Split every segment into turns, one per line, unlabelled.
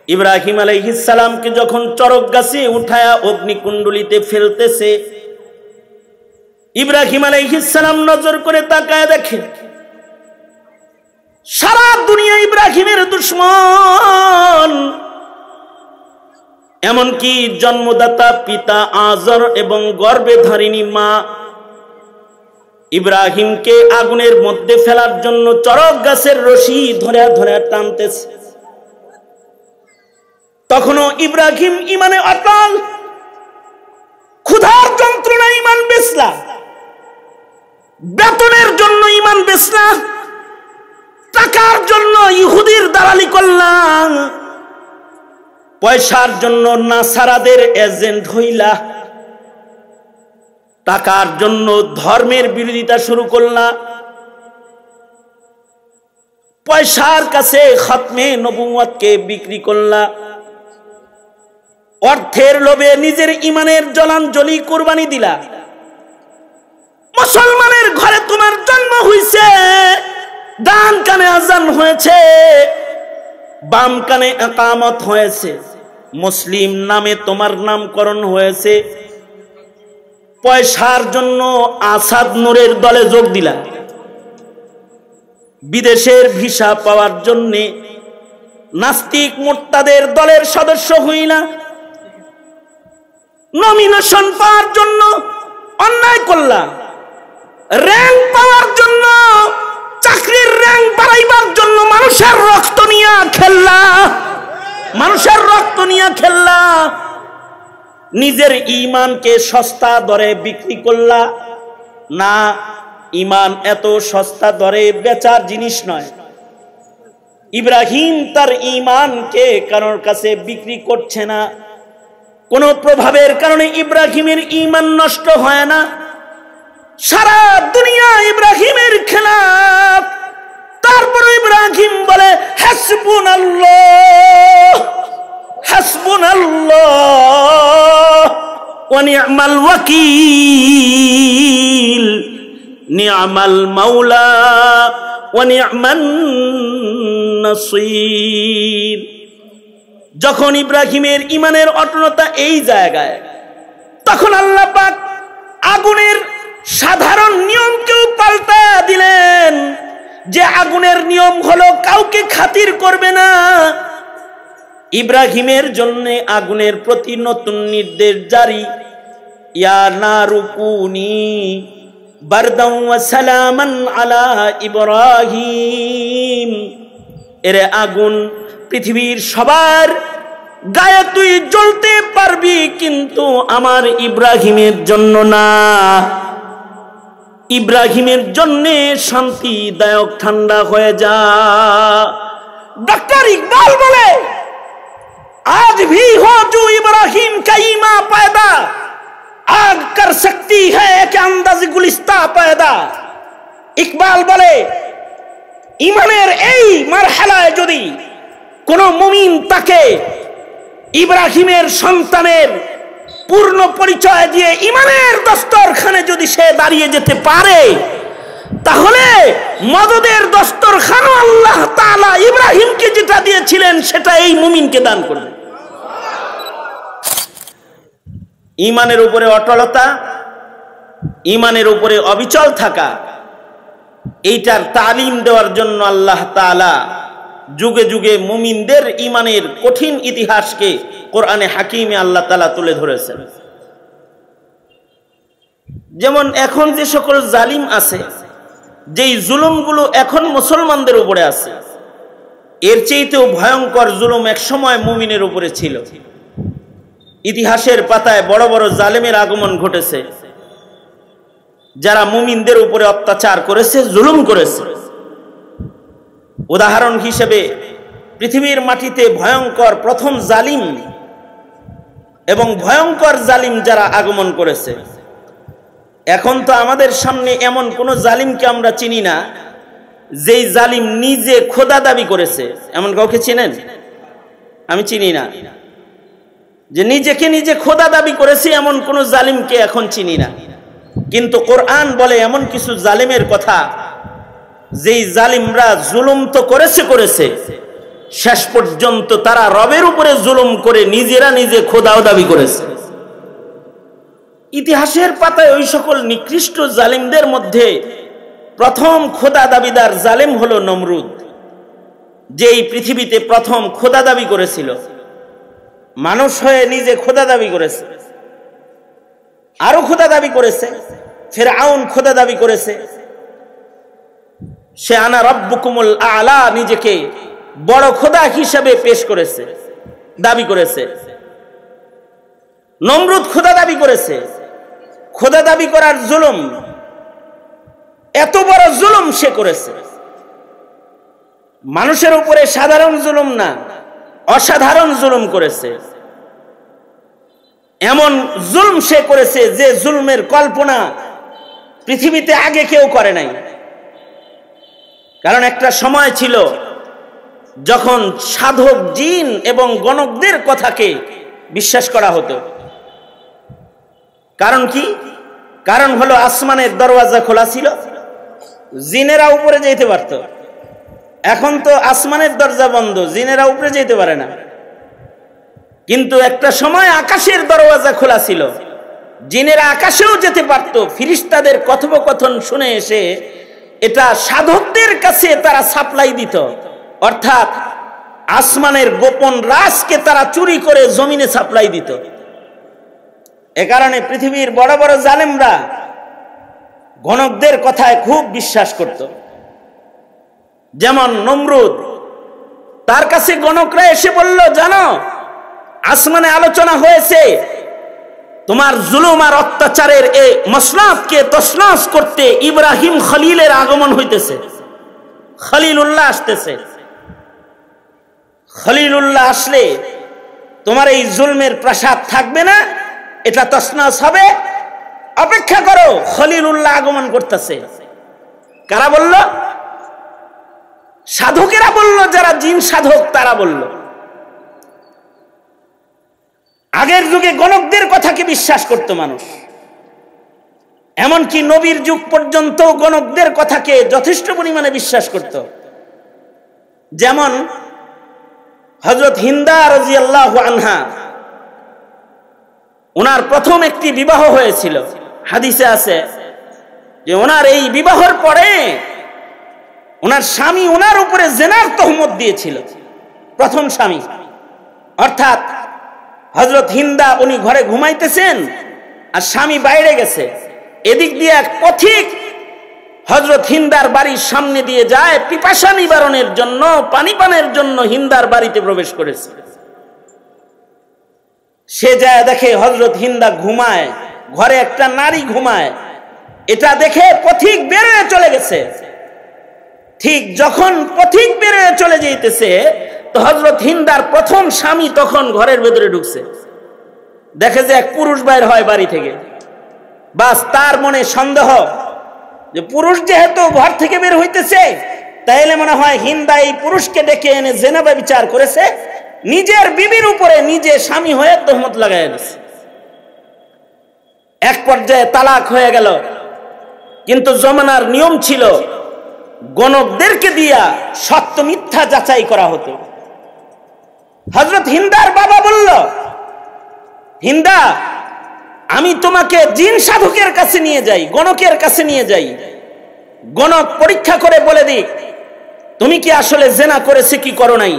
ইব্রাহিম আলাইহিস সালামকে যখন চরক গাছে উঠায়া অগ্নিকুণ্ডলিতে ফেলতেছে, ইব্রাহিম আলাইহিস সালাম নজর করে তাকায় দেখে সারা দুনিয়া ইব্রাহিমের দুশমন, এমনকি জন্মদাতা পিতা আজর এবং গর্ভে ধারিণী মা ইব্রাহিমকে আগুনের মধ্যে ফেলার জন্য চরক গাছের রশি ধরে ধরে টানতেছে। তখনও ইব্রাহিম ইমানে অটল। ক্ষুধার যন্ত্রণা ইমান বেচলা, বেতনের জন্য ইমান বেচলা, টাকার জন্য ইহুদির দালালি করলাম, পয়সার জন্য নাসারাদের এজেন্ট হইলা, টাকার জন্য ধর্মের বিরোধিতা শুরু করলা, পয়সার কাছে খতমে নবুয়তকে বিক্রি করলা, অর্থের লোভে নিজের ইমানের জলাঞ্জলি কুরবানি দিলা। মুসলমানের ঘরে তোমার জন্ম হইছে, ডান কানে আজান হয়েছে, বাম কানে ইকামত হয়েছে, মুসলিম নামে তোমার নামকরণ হয়েছে, পয়সার জন্য আসাদ নূরের দলে যোগ দিলা, বিদেশের ভিসা পাওয়ার জন্য নাস্তিক মুরতাদের দলের সদস্য হইলা, নমিনেশন পাওয়ার জন্য অন্যায় করলা, র্যাঙ্ক পাওয়ার জন্য, চাকরির র্যাঙ্ক বাড়াইবার জন্য মানুষের রক্ত নিয়ে খেললা, মানুষের রক্ত নিয়ে খেললা, নিজের ঈমানকে সস্তা দরে বিক্রি করলা। না, ঈমান এত সস্তা দরে বেচার জিনিস নয়। ইব্রাহিম তার ঈমানকে কারোর কাছে বিক্রি করছে না। কোন প্রভাবের কারণে ইব্রাহিমের ঈমান নষ্ট হয় না। সারা দুনিয়া ইব্রাহিমের খেলাফ, তারপরে ইব্রাহিম বলে হাসবুনাল্লাহ হাসবুনাল্লাহ ওয়া নি'মাল ওয়াকিল, নি'মাল মাওলা ওয়া নি'মান নাসীর। যখন ইব্রাহিমের ইমানের অটলতা এই জায়গায়, তখন আল্লাহ পাক আগুনের সাধারণ নিয়মকেও পাল্টা দিলেন, যে আগুনের নিয়ম হলো কাউকে খাতির করবে না। ইব্রাহিমের জন্য আগুনের প্রতি নতুন নির্দেশ জারি, ইয়া নারু কুনি বারদান ওয়া সালামান আলা ইব্রাহিম। এরে আগুন, পৃথিবীর সবার গায়ে তুই জ্বলতে পারবি, কিন্তু আমার ইব্রাহিমের জন্য না। ইব্রাহিমের জন্য শান্তিদায়ক ঠান্ডা হয়ে যা। डॉक्टर इकबाल बोले आज भी हो जो इब्राहिम का ईमा पैदा, आग कर सकती है कि अंदाज गुलिस्ता पैदा। इकबाल बोले ইমানের এই মারহালায় যদি কোন মুমিন তাকে ইব্রাহিমের সন্তানের পূর্ণ পরিচয় দিয়ে ইমানের দস্তরখানে যদি সে দাঁড়িয়ে যেতে পারে, তাহলে মদদের দস্তরখানও আল্লাহ তাআলা ইব্রাহিমকে যেটা দিয়েছিলেন সেটা এই মুমিনকে দান করবেন। ইমানের উপরে অটলতা, ইমানের উপরে অবিচল থাকা, এইটার তালিম দেওয়ার জন্য আল্লাহ তাআলা যুগে যুগে মুমিনদের ইমানের কঠিন ইতিহাসকে কোরআনে হাকিমে আল্লাহ তাআলা তুলে ধরেছেন। যেমন এখন যে সকল জালিম আছে, যেই জুলুমগুলো এখন মুসলমানদের উপরে আছে, এর চেয়েতেও ভয়ঙ্কর জুলুম এক সময় মুমিনের উপরে ছিল। ইতিহাসের পাতায় বড় বড় জালেমের আগমন ঘটেছে, যারা মুমিনদের উপরে অত্যাচার করেছে, জুলুম করেছে। উদাহরণ হিসেবে পৃথিবীর মাটিতে ভয়ঙ্কর প্রথম জালিম এবং ভয়ঙ্কর জালিম যারা আগমন করেছে, এখন তো আমাদের সামনে এমন কোন জালিমকে আমরা চিনি না যেই জালিম নিজে খোদা দাবি করেছে। এমন কাউকে চিনেন? আমি চিনি না। যে নিজেকে নিজে খোদা দাবি করেছে এমন কোন জালিমকে এখন চিনি না। কিন্তু কোরআন বলে এমন কিছু জালিমের কথা, যেই জালিমরা জুলুম তো করেছে, শেষ পর্যন্ত তারা রবের উপরে জুলুম করে নিজেরা নিজে খোদাও দাবি করেছে। ইতিহাসের পাতায় ওই সকল নিকৃষ্ট জালিমদের মধ্যে প্রথম খোদা দাবিদার জালেম হলো নমরুদ, যেই পৃথিবীতে প্রথম খোদা দাবি করেছিল। মানুষ হয়ে নিজে খোদা দাবি করেছে, আরো খোদা দাবি করেছে। ফিরআউন খোদা দাবি করেছে, সে আনা রব্বুকুমুল আলা নিজেকে বড় খোদা হিসেবে পেশ করেছে, দাবি করেছে। নমরুদ খোদা দাবি করেছে। খোদা দাবি করার জুলুম, এত বড় জুলুম সে করেছে। মানুষের উপরে সাধারণ জুলুম না, অসাধারণ জুলুম করেছে। এমন জুলম সে করেছে যে জুলমের কল্পনা পৃথিবীতে আগে কেউ করে নাই। কারণ একটা সময় ছিল যখন সাধক জিন এবং গণকদের কথাকে বিশ্বাস করা হতো। কারণ কি? কারণ হলো আসমানের দরওয়াজা খোলা ছিল, জিনেরা উপরে যেতে পারত। এখন তো আসমানের দরজা বন্ধ, জিনেরা উপরে যেতে পারে না। কিন্তু একটা সময় আকাশের দরওয়াজা খোলা ছিল, জিনেরা আকাশেও যেতে পারত। ফিরিস্তাদের কথোপকথন শুনে এসে এটা সাধকদের কাছে তারা সাপ্লাই দিত, অর্থাৎ আসমানের গোপন রাজকে তারা চুরি করে জমিনে সাপ্লাই দিত। এ কারণে পৃথিবীর বড় বড় জালেমরা গণকদের কথায় খুব বিশ্বাস করত। যেমন নমরুদ, তার কাছে গণকরা এসে বলল, জানো আসমানে আলোচনা হয়েছে তোমার জুলুম আর অত্যাচারের এই মসনদকে তছনছ করতে ইব্রাহিম খলিলের আগমন হইতেছে, খলিলুল্লাহ আসতেছে। খলিলুল্লাহ আসলে তোমার এই জুলমের প্রাসাদ থাকবে না, এটা তছনছ হবে, অপেক্ষা করো, খলিলুল্লাহ আগমন করতেছে। কারা বলল? সাধকেরা বলল, যারা জিন সাধক তারা বলল। আগের যুগে গণকদের কথাকে বিশ্বাস করত মানুষ, এমনকি নবীর যুগ পর্যন্ত গণকদের কথাকে যথেষ্ট পরিমাণে বিশ্বাস করত। যেমন হযরত হিন্দা রাদিয়াল্লাহু আনহা, ওনার প্রথম একটি বিবাহ হয়েছিল। হাদিসে আছে যে ওনার এই বিবাহের পরে ওনার স্বামী ওনার উপরে জিনার তহমত দিয়েছিল, প্রথম স্বামী। অর্থাৎ হযরত হিন্দা উনি ঘরে ঘুমাইতেছেন আর স্বামী বাইরে গেছে, এদিক দিয়ে এক পথিক হযরত হিন্দার বাড়ির সামনে দিয়ে যায় পিপাসা নিবারণের জন্য, পানি পানের জন্য হিন্দার বাড়িতে প্রবেশ করেছে। সে যায় দেখে হযরত হিন্দা ঘুমায়, ঘরে একটা নারী ঘুমায়। এটা দেখে পথিক বের হয়ে চলে গেছে। ঠিক যখন পথিক বের হয়ে চলে যাইতেছে, তো হযরত হিন্দার প্রথম স্বামী তখন ঘরের ভেতরে ঢুকছে, দেখে যে এক পুরুষ বাইর হয় বাড়ি থেকে। বাস তার মনে সন্দেহ যে পুরুষ যেহেতু ঘর থেকে বের হইতেছে, তাইলে মনে হয় হিন্দা এই পুরুষকে ডেকে এনে জিনা ব্যভিচার করেছে, নিজের বিবির উপরে নিজে স্বামী হয়ে তহমত লাগাই দিয়েছে। এক পর্যায়ে তালাক হয়ে গেল। কিন্তু জমানার নিয়ম ছিল গণকদেরকে দিয়া সত্য মিথ্যা যাচাই করা হতো। হযরত হিন্দার বাবা বলল, হিন্দা, আমি তোমাকে জিন সাধকের কাছে নিয়ে যাই, গণকের কাছে নিয়ে যাই, গণক পরীক্ষা করে বলে দিক তুমি কি আসলে জিনা করেছে কি করো নাই।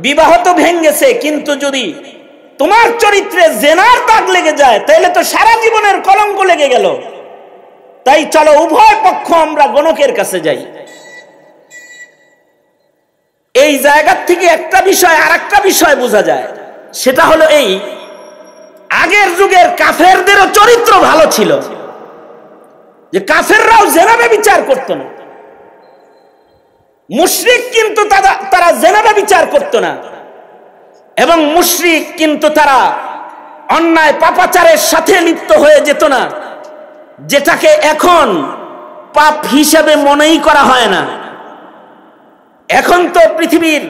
বিবাহ তো ভেঙেছে, কিন্তু যদি তোমার চরিত্রে জিনার দাগ লেগে যায় তাহলে তো সারা জীবনের কলঙ্ক লেগে গেল। তাই চলো উভয় পক্ষ আমরা গণকের কাছে যাই। এই জায়গা থেকে একটা বিষয় আর একটা বিষয় বোঝা যায়, সেটা হলো এই, আগের যুগের কাফেরদেরও চরিত্র ভালো ছিল, যে কাফেররাও জিনা ব্যভিচার করত না। মুশরিক কিন্তু তারা জিনা ব্যভিচার করত না, এবং মুশরিক কিন্তু তারা অন্যায় পাপাচারের সাথে লিপ্ত হয়ে যেত না, যেটাকে এখন পাপ হিসেবে মনেই করা হয় না। এখন তো পৃথিবীর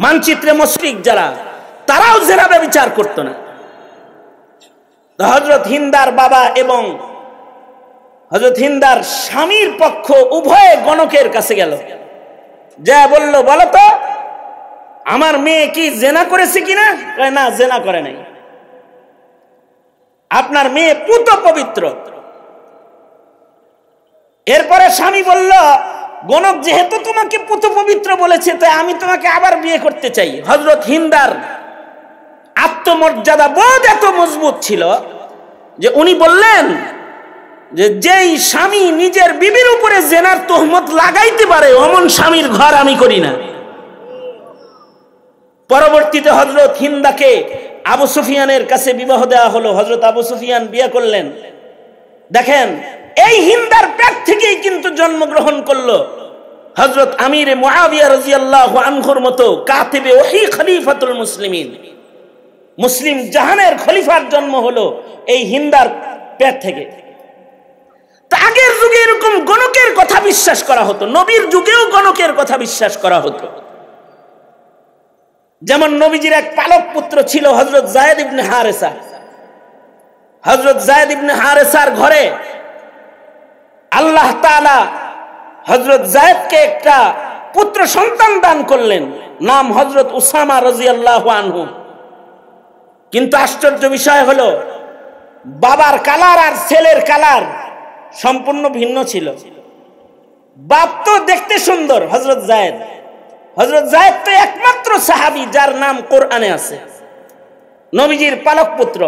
মানচিত্রে মুশরিক যারা, তারাও জিনা ব্যভিচার করত না। হযরত হিন্দার বাবা এবং হযরত হিন্দার স্বামীর পক্ষ উভয়ে গণকের কাছে গেল, যা বলল, বলো তো আমার মেয়ে কি জেনা করেছে কিনা? না, জেনা করে নাই। আপনার মেয়ে পুত পবিত্র। এরপরে স্বামী বলল, গণক যেহেতু তোমাকে পুত পবিত্র বলেছে, তাই আমি তোমাকে আবার বিয়ে করতে চাই। হযরত হিন্দার আত্মমর্যাদা বোধ এত মজবুত ছিল যে উনি বললেন যে যেই স্বামী নিজের বিবির উপরে জেনার তোহমত লাগাইতে পারে অমন স্বামীর ঘর আমি করি না। পরবর্তীতে হযরত হিন্দাকে আবু সুফিয়ানের কাছে বিবাহ দেওয়া হলো। হযরত আবু সুফিয়ান বিয়ে করলেন। দেখেন, এই হিন্দার পেট থেকেই কিন্তু জন্মগ্রহণ করলো হযরত আমির মুআবিয়া রাদিয়াল্লাহু আনহুর মতো কাতিবে ওহী খলিফাতুল মুসলিমিন। মুসলিম জাহানের খলিফার জন্ম হলো এই হিন্দার পেট থেকে। তা আগের যুগে এরকম গণকের কথা বিশ্বাস করা হতো, নবীর যুগেও গণকের কথা বিশ্বাস করা হতো। যেমন নবীজির এক পালক পুত্র ছিল হযরত যায়েদ ইবনে হারেসা। হযরত যায়েদ ইবনে হারেসার ঘরে আল্লাহ তাআলা হযরত যায়েদকে একটা পুত্র সন্তান দান করলেন, নাম হযরত উসামা রাদিয়াল্লাহু আনহু। কিন্তু আশ্চর্য বিষয় হলো, বাবার কালার আর ছেলের কালার সম্পূর্ণ ভিন্ন ছিল। বাপ তো দেখতে সুন্দর হযরত যায়েদ। হযরত যায়েদ তো একমাত্র সাহাবী যার নাম কোরআনে আছে, নবীজির পালক পুত্র।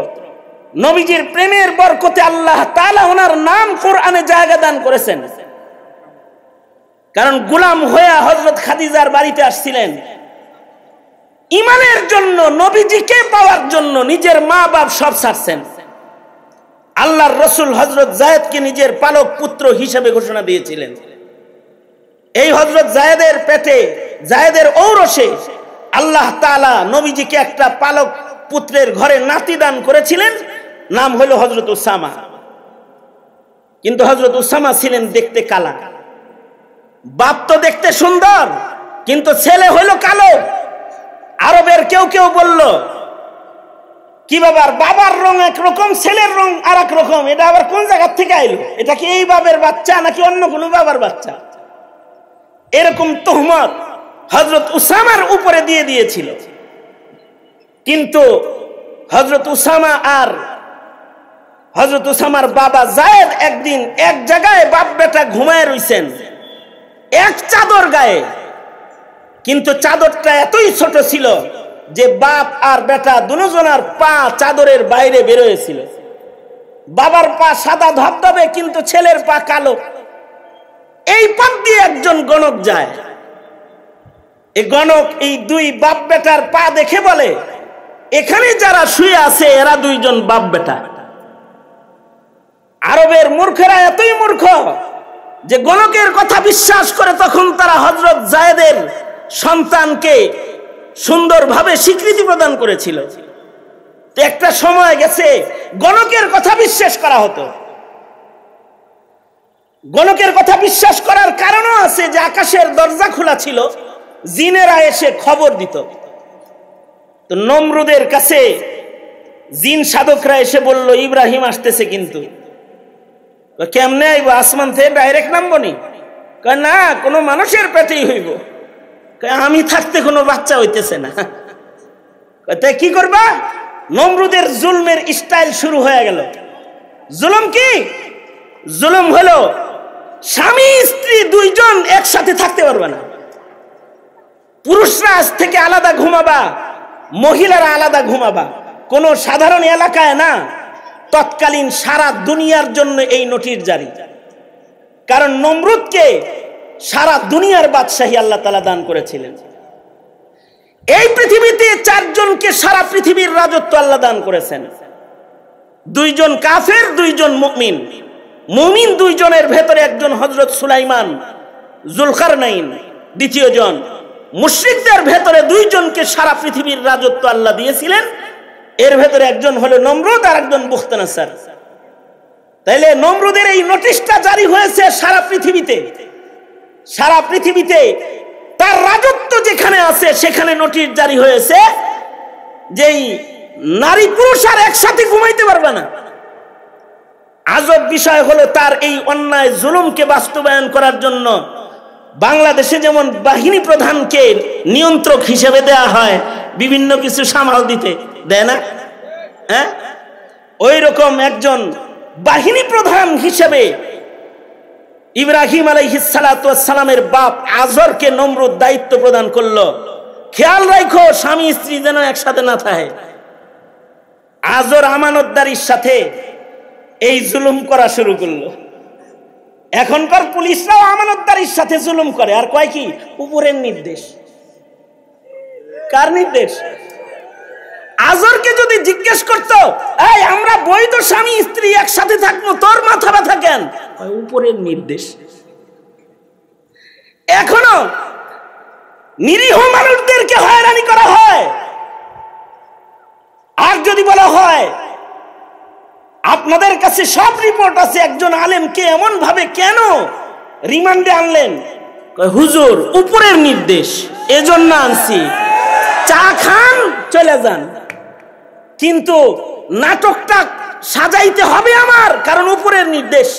নবীজির প্রেমের বরকতে আল্লাহ তাআলা ওনার নাম কোরআনে জায়গা দান করেছেন। কারণ গোলাম হয়ে হযরত খাদিজার বাড়িতে আসছিলেন ঈমানের জন্য, নবীজিকে পাওয়ার জন্য নিজের মা বাপ সব ছাড়ছেন। আল্লাহর রাসূল হযরত যায়েদকে নিজের পালক পুত্র হিসেবে ঘোষণা দিয়েছিলেন। এই হযরত যায়েদের পেটে, যায়েদের ঔরসে আল্লাহ তাআলা নবীজিকে একটা পালক পুত্রের ঘরে নাতি দান করেছিলেন, নাম হলো হযরত উসামা। কিন্তু হযরত উসামা ছিলেন দেখতে কালা। বাপ তো দেখতে সুন্দর, কিন্তু ছেলে হলো কালো। আরবের কেউ কেউ বলল, কি বাবার রং একরকম, ছেলের রং আর এক রকম, এটা আবার কোন জায়গা থেকে আইলো? এটা কি এই বাবার বাচ্চা নাকি অন্য কোনো বাবার বাচ্চা? এরকম তোহমত হযরত উসামার উপরে দিয়ে দিয়েছিল। কিন্তু হযরত উসামা আর হযরত উসামার বাবা যায়েদ একদিন এক জায়গায় বাপ বেটা ঘুমায় রইছেন এক চাদর গায়ে, কিন্তু চাদরটা এতই ছোট ছিল যে বাপ আর বেটা দুজনের পা চাদরের বাইরে বের হয়েছিল। বাবার পা সাদা ধবধবে, কিন্তু ছেলের পা কালো। এই পথ দিয়ে একজন গণক যায়। এই গণক এই দুই বাপ বেটার পা দেখে বলে, এখানে যারা শুয়ে আছে এরা দুইজন বাপ বেটা। আরবের মূর্খেরা এতই মূর্খ যে গণকের কথা বিশ্বাস করে তখন তারা হযরত যায়েদের সন্তানকে সুন্দরভাবে স্বীকৃতি প্রদান করেছিল। তো একটা সময় গেছে গণকের কথা বিশ্বাস করা হতো। গণকের কথা বিশ্বাস করার কারণও আছে যে আকাশের দরজা খোলা ছিল, জিনেরা এসে খবর দিত। তো নমরুদের কাছে জিন সাধকরা এসে বলল, ইব্রাহিম আসতেছে। কিন্তু কেমনে আইব? আসমান থেকে ডাইরেক্ট নামবো নি? না, কোনো মানুষের পেটেই হইব। আমি থাকতে কোনো বাচ্চা হইতেছে না। তাই কি করবা? নমরুদের জুলমের স্টাইল শুরু হয়ে গেল। জুলুম কি? জুলুম হলো স্বামী স্ত্রী দুইজন একসাথে থাকতে পারবে না। পুরুষরা আজ থেকে আলাদা ঘুমাবা, মহিলারা আলাদা ঘুমাবা। কোনো সাধারণ এলাকায় না, তৎকালীন সারা দুনিয়ার জন্য এই নোটিশ জারি। কারণ নমরুদকে সারা দুনিয়ার বাদশাহী আল্লাহ তাআলা দান করেছিলেন। এই পৃথিবীতে চারজনকে সারা পৃথিবীর রাজত্ব আল্লাহ দান করেছেন। দুইজন কাফের, দুইজন মুমিন। মুমিন দুইজনের ভেতরে একজন হযরত সুলাইমান জুলকারনাইন, দ্বিতীয় জন। মুশরিকদের ভেতরে দুইজনকে সারা পৃথিবীর রাজত্ব আল্লাহ দিয়েছিলেন। এর ভেতরে একজন হলো নমরুদ আর একজন বুখতানাসার। তাইলে নমরুদের এই নোটিশটা জারি হয়েছে সারা পৃথিবীতে। সারা পৃথিবীতে তার রাজত্ব যেখানে আছে সেখানে নোটিশ জারি হয়েছে যে নারী পুরুষ আর একসাথে ঘুমাইতে পারবে না। আজব বিষয় হলো তার এই অন্যায় জুলুমকে বাস্তবায়ন করার জন্য বাংলাদেশে যেমন বাহিনী প্রধানকে নিয়ন্ত্রক হিসেবে দেয়া হয় বিভিন্ন কিছু সামাল দিতে, দেয় না? হ্যাঁ, ওই রকম একজন বাহিনী প্রধান হিসেবে ইব্রাহিম আলাইহিস সালাতু ওয়াস সালামের বাপ আজরকে নমরুদ দায়িত্ব প্রদান করলো। খেয়াল রাখো স্বামী স্ত্রী যেন একসাথে না থাকে। আজর আমানতদারির সাথে এই জুলুম করা শুরু করলো। এখনকার পুলিশরাও আমানতদারির সাথে জুলুম করে, আর কয় কি উপরের নির্দেশ। কার নির্দেশ? আজরকে যদি জিজ্ঞেস করতো, এই আমরা বৈধ স্বামী স্ত্রী একসাথে থাকবো, তোর মাথা ব্যথা কেন? উপরের নির্দেশ। এখনো নিরীহ মানুষদেরকে হয়রানি করা হয়। আর যদি বলা হয় আপনাদের কাছে সব রিপোর্ট আছে, একজন আলেমকে এমন ভাবে কেন রিমান্ডে আনলেন? হুজুর উপরের নির্দেশ, এজন্য আনছি, চা খান চলে যান, কিন্তু নাটকটা সাজাইতে হবে আমার, কারণ উপরের নির্দেশ।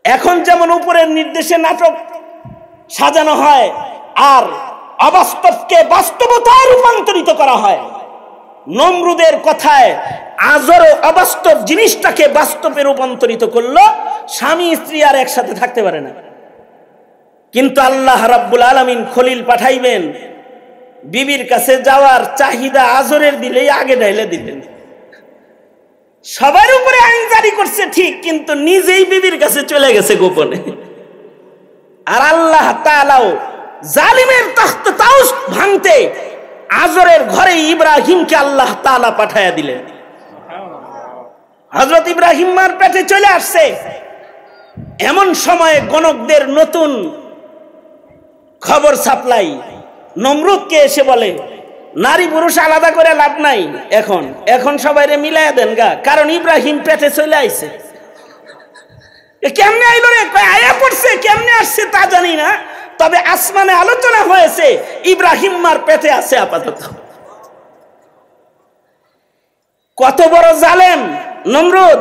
এখন যেমন উপরের নির্দেশে নাটক সাজানো হয় আর অবাস্তবকে বাস্তবতায় রূপান্তরিত করা হয়, নমরুদের কথায় আজরও অবাস্তব জিনিসটাকে বাস্তবে রূপান্তরিত করলো। স্বামী স্ত্রী আর একসাথে থাকতে পারে না, কিন্তু আল্লাহ রাব্বুল আলামিন খলিল পাঠাইবেন, বিবির কাছে যাওয়ার চাহিদা আজরের দিলেই আগে ঢাইলে দিলেন। সবার উপরে আইন জারি করছে ঠিক, কিন্তু নিজেই বিবির কাছে চলে গেছে গোপনে। আর আল্লাহ তাআলাও জালিমের তখ্ত তাউস ভাঙতে আজরের ঘরে ইব্রাহিমকে আল্লাহ তাআলা পাঠায়া দিলেন। হযরত ইব্রাহিম মার পেটে চলে আসছে, এমন সময়ে গণকদের নতুন খবর সাপ্লাই নমরুদকে এসে বলে, নারী পুরুষ আলাদা করে লাভ নাই, এখন সবাইরে মিলাইয়া দেন গা, কারণ ইব্রাহিম পেটে চলে আইছে। কেমনে আইলো রে? আয়া পড়ছে, কেমনে আসছে তা জানি না, তবে আসমানে আলোচনা হয়েছে ইব্রাহিম মার পেটে আছে আপাতত। কত বড় জালেম নমরুদ!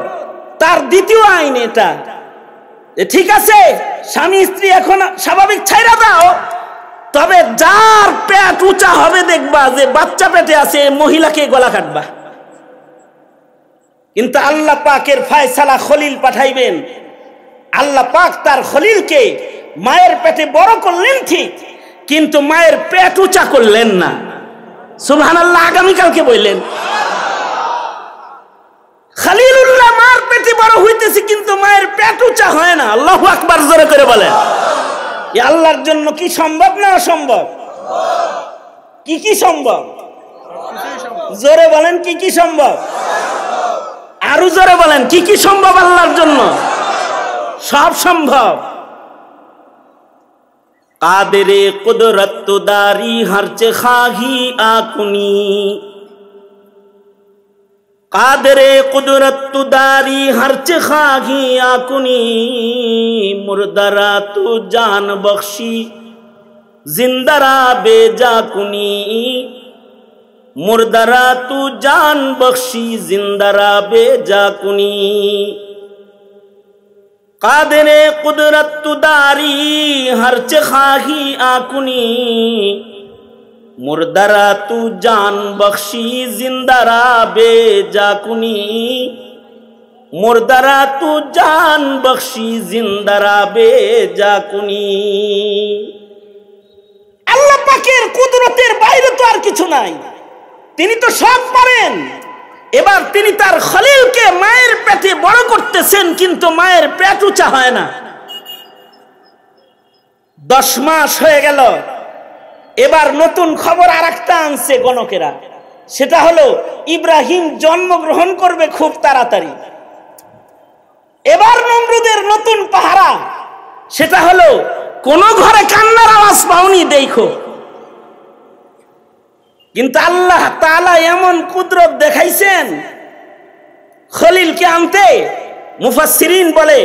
তার দ্বিতীয় আইন এটা, ঠিক আছে স্বামী স্ত্রী এখন স্বাভাবিক ছাইরা দাও, তবে যার পেট উঁচা হবে দেখবা যে বাচ্চা পেটে আছে, মহিলাকে গলা কাটবা। কিন্তু আল্লাহ পাকের ফয়সালা খলিল পাঠাইবেন। আল্লাহ পাক তার খলিলকে মায়ের পেটে বড় করলেন ঠিক, কিন্তু মায়ের পেট উঁচা করলেন না। সুবহানাল্লাহ, আগামীকালকে বললেন খলিলুল্লাহ মার পেটে বড় হইতেছে, কিন্তু মায়ের পেট উঁচা হয় না। আল্লাহু আকবার জোরে করে বলেন। আল্লাহর জন্য কি সম্ভব না অসম্ভব? কি সম্ভব? জোরে বলেন, কি সম্ভব? আরো জোরে বলেন, কি সম্ভব আল্লাহর জন্য? সব সম্ভব। কাদেরে কুদরত দারি হরচে খাহি আকুনি, কাদেরে কুদরত দারি হরচে খাহি আকুনি, মুর্দারা তু জান বখশি জিন্দারা বেজা কুনি, মুর্দারা তু জান বখশি জিন্দারা বেজা কুনি। কাদেরে কুদরত দারি হরচে খাহি আকুনি, মুর্দারা তু জান বখশি জিন্দারা বেজা কুনি, মুর্দারা তু জান বখশি জিন্দারা বেজা কুনি। আল্লাহ পাকের কুদরতের বাইরে তো আর কিছু নাই, তিনি তো সব পারেন। এবার তিনি তার খলিলকে মায়ের পেটে বড় করতেছেন, কিন্তু মায়ের পেট উঁচা হয় না। 10 মাস হয়ে গেল, এবার নতুন খবর আরেকটা আনছে গণকেরা, সেটা হলো ইব্রাহিম জন্মগ্রহণ করবে খুব তাড়াতাড়ি। এবার নমরুদের নতুন পাহারা, সেটা হলো কোন ঘরে কান্নার আওয়াজ পাওনি দেখো। কিন্তু আল্লাহ তাআলা এমন কুদরত দেখাইছেন খলিলকে আনতে, মুফাসসিরিন বলে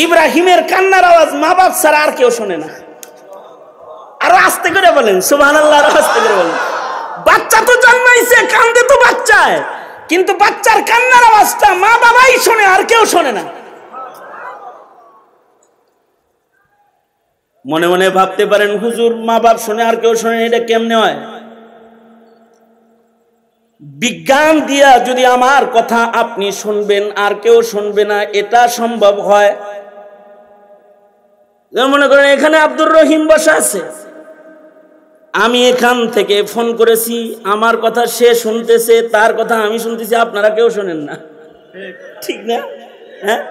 ইব্রাহিমের কান্নার আওয়াজ মা বাপ ছাড়া আর কেউ শোনে না। আরো আস্তে করে বলেন সুবহানাল্লাহ, আরো আস্তে করে বলেন। বাচ্চা তো জন্মাইছে, কান্দে তো বাচ্চায়, কিন্তু বাচ্চার কান্নার আওয়াজটা মা বাবাই শোনে, আর কেউ শোনে না। মনে মনে ভাবতে পারেন, হুজুর মা বাপ শুনে আর কেউ শুনে, এটা কেমনে হয়? বিজ্ঞান দিয়া যদি আমার কথা আপনি শুনবেন আর কেউ শুনবে না, এটা সম্ভব হয়? মনে করেন এখানে আব্দুর রহিম বসা আছে, আমি এখান থেকে ফোন করেছি, আমার কথা সে শুনতেছে, তার কথা আমি শুনতেছি, আপনারা কেউ শোনেন না, ঠিক না? হ্যাঁ,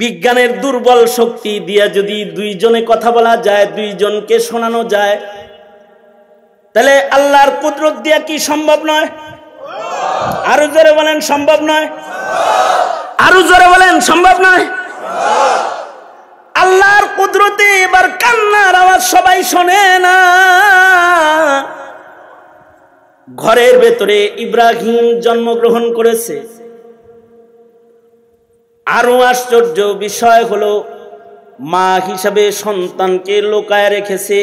বিজ্ঞানের দুর্বল শক্তি দিয়া যদি দুইজনে কথা বলা যায়, দুইজনকে শোনানো যায়, তাহলে আল্লাহর কুদরত দিয়া কি সম্ভব নয়? আরো জোরে বলেন সম্ভব নয়? আরো জোরে বলেন সম্ভব নয়? আল্লাহর কুদরতে এবার কান্নার আওয়াজ সবাই শোনে না। ঘরের ভেতরে ইব্রাহিম জন্মগ্রহণ করেছে। আরো আশ্চর্য বিষয় হলো, মা হিসাবে সন্তানকে লুকায় রেখেছে।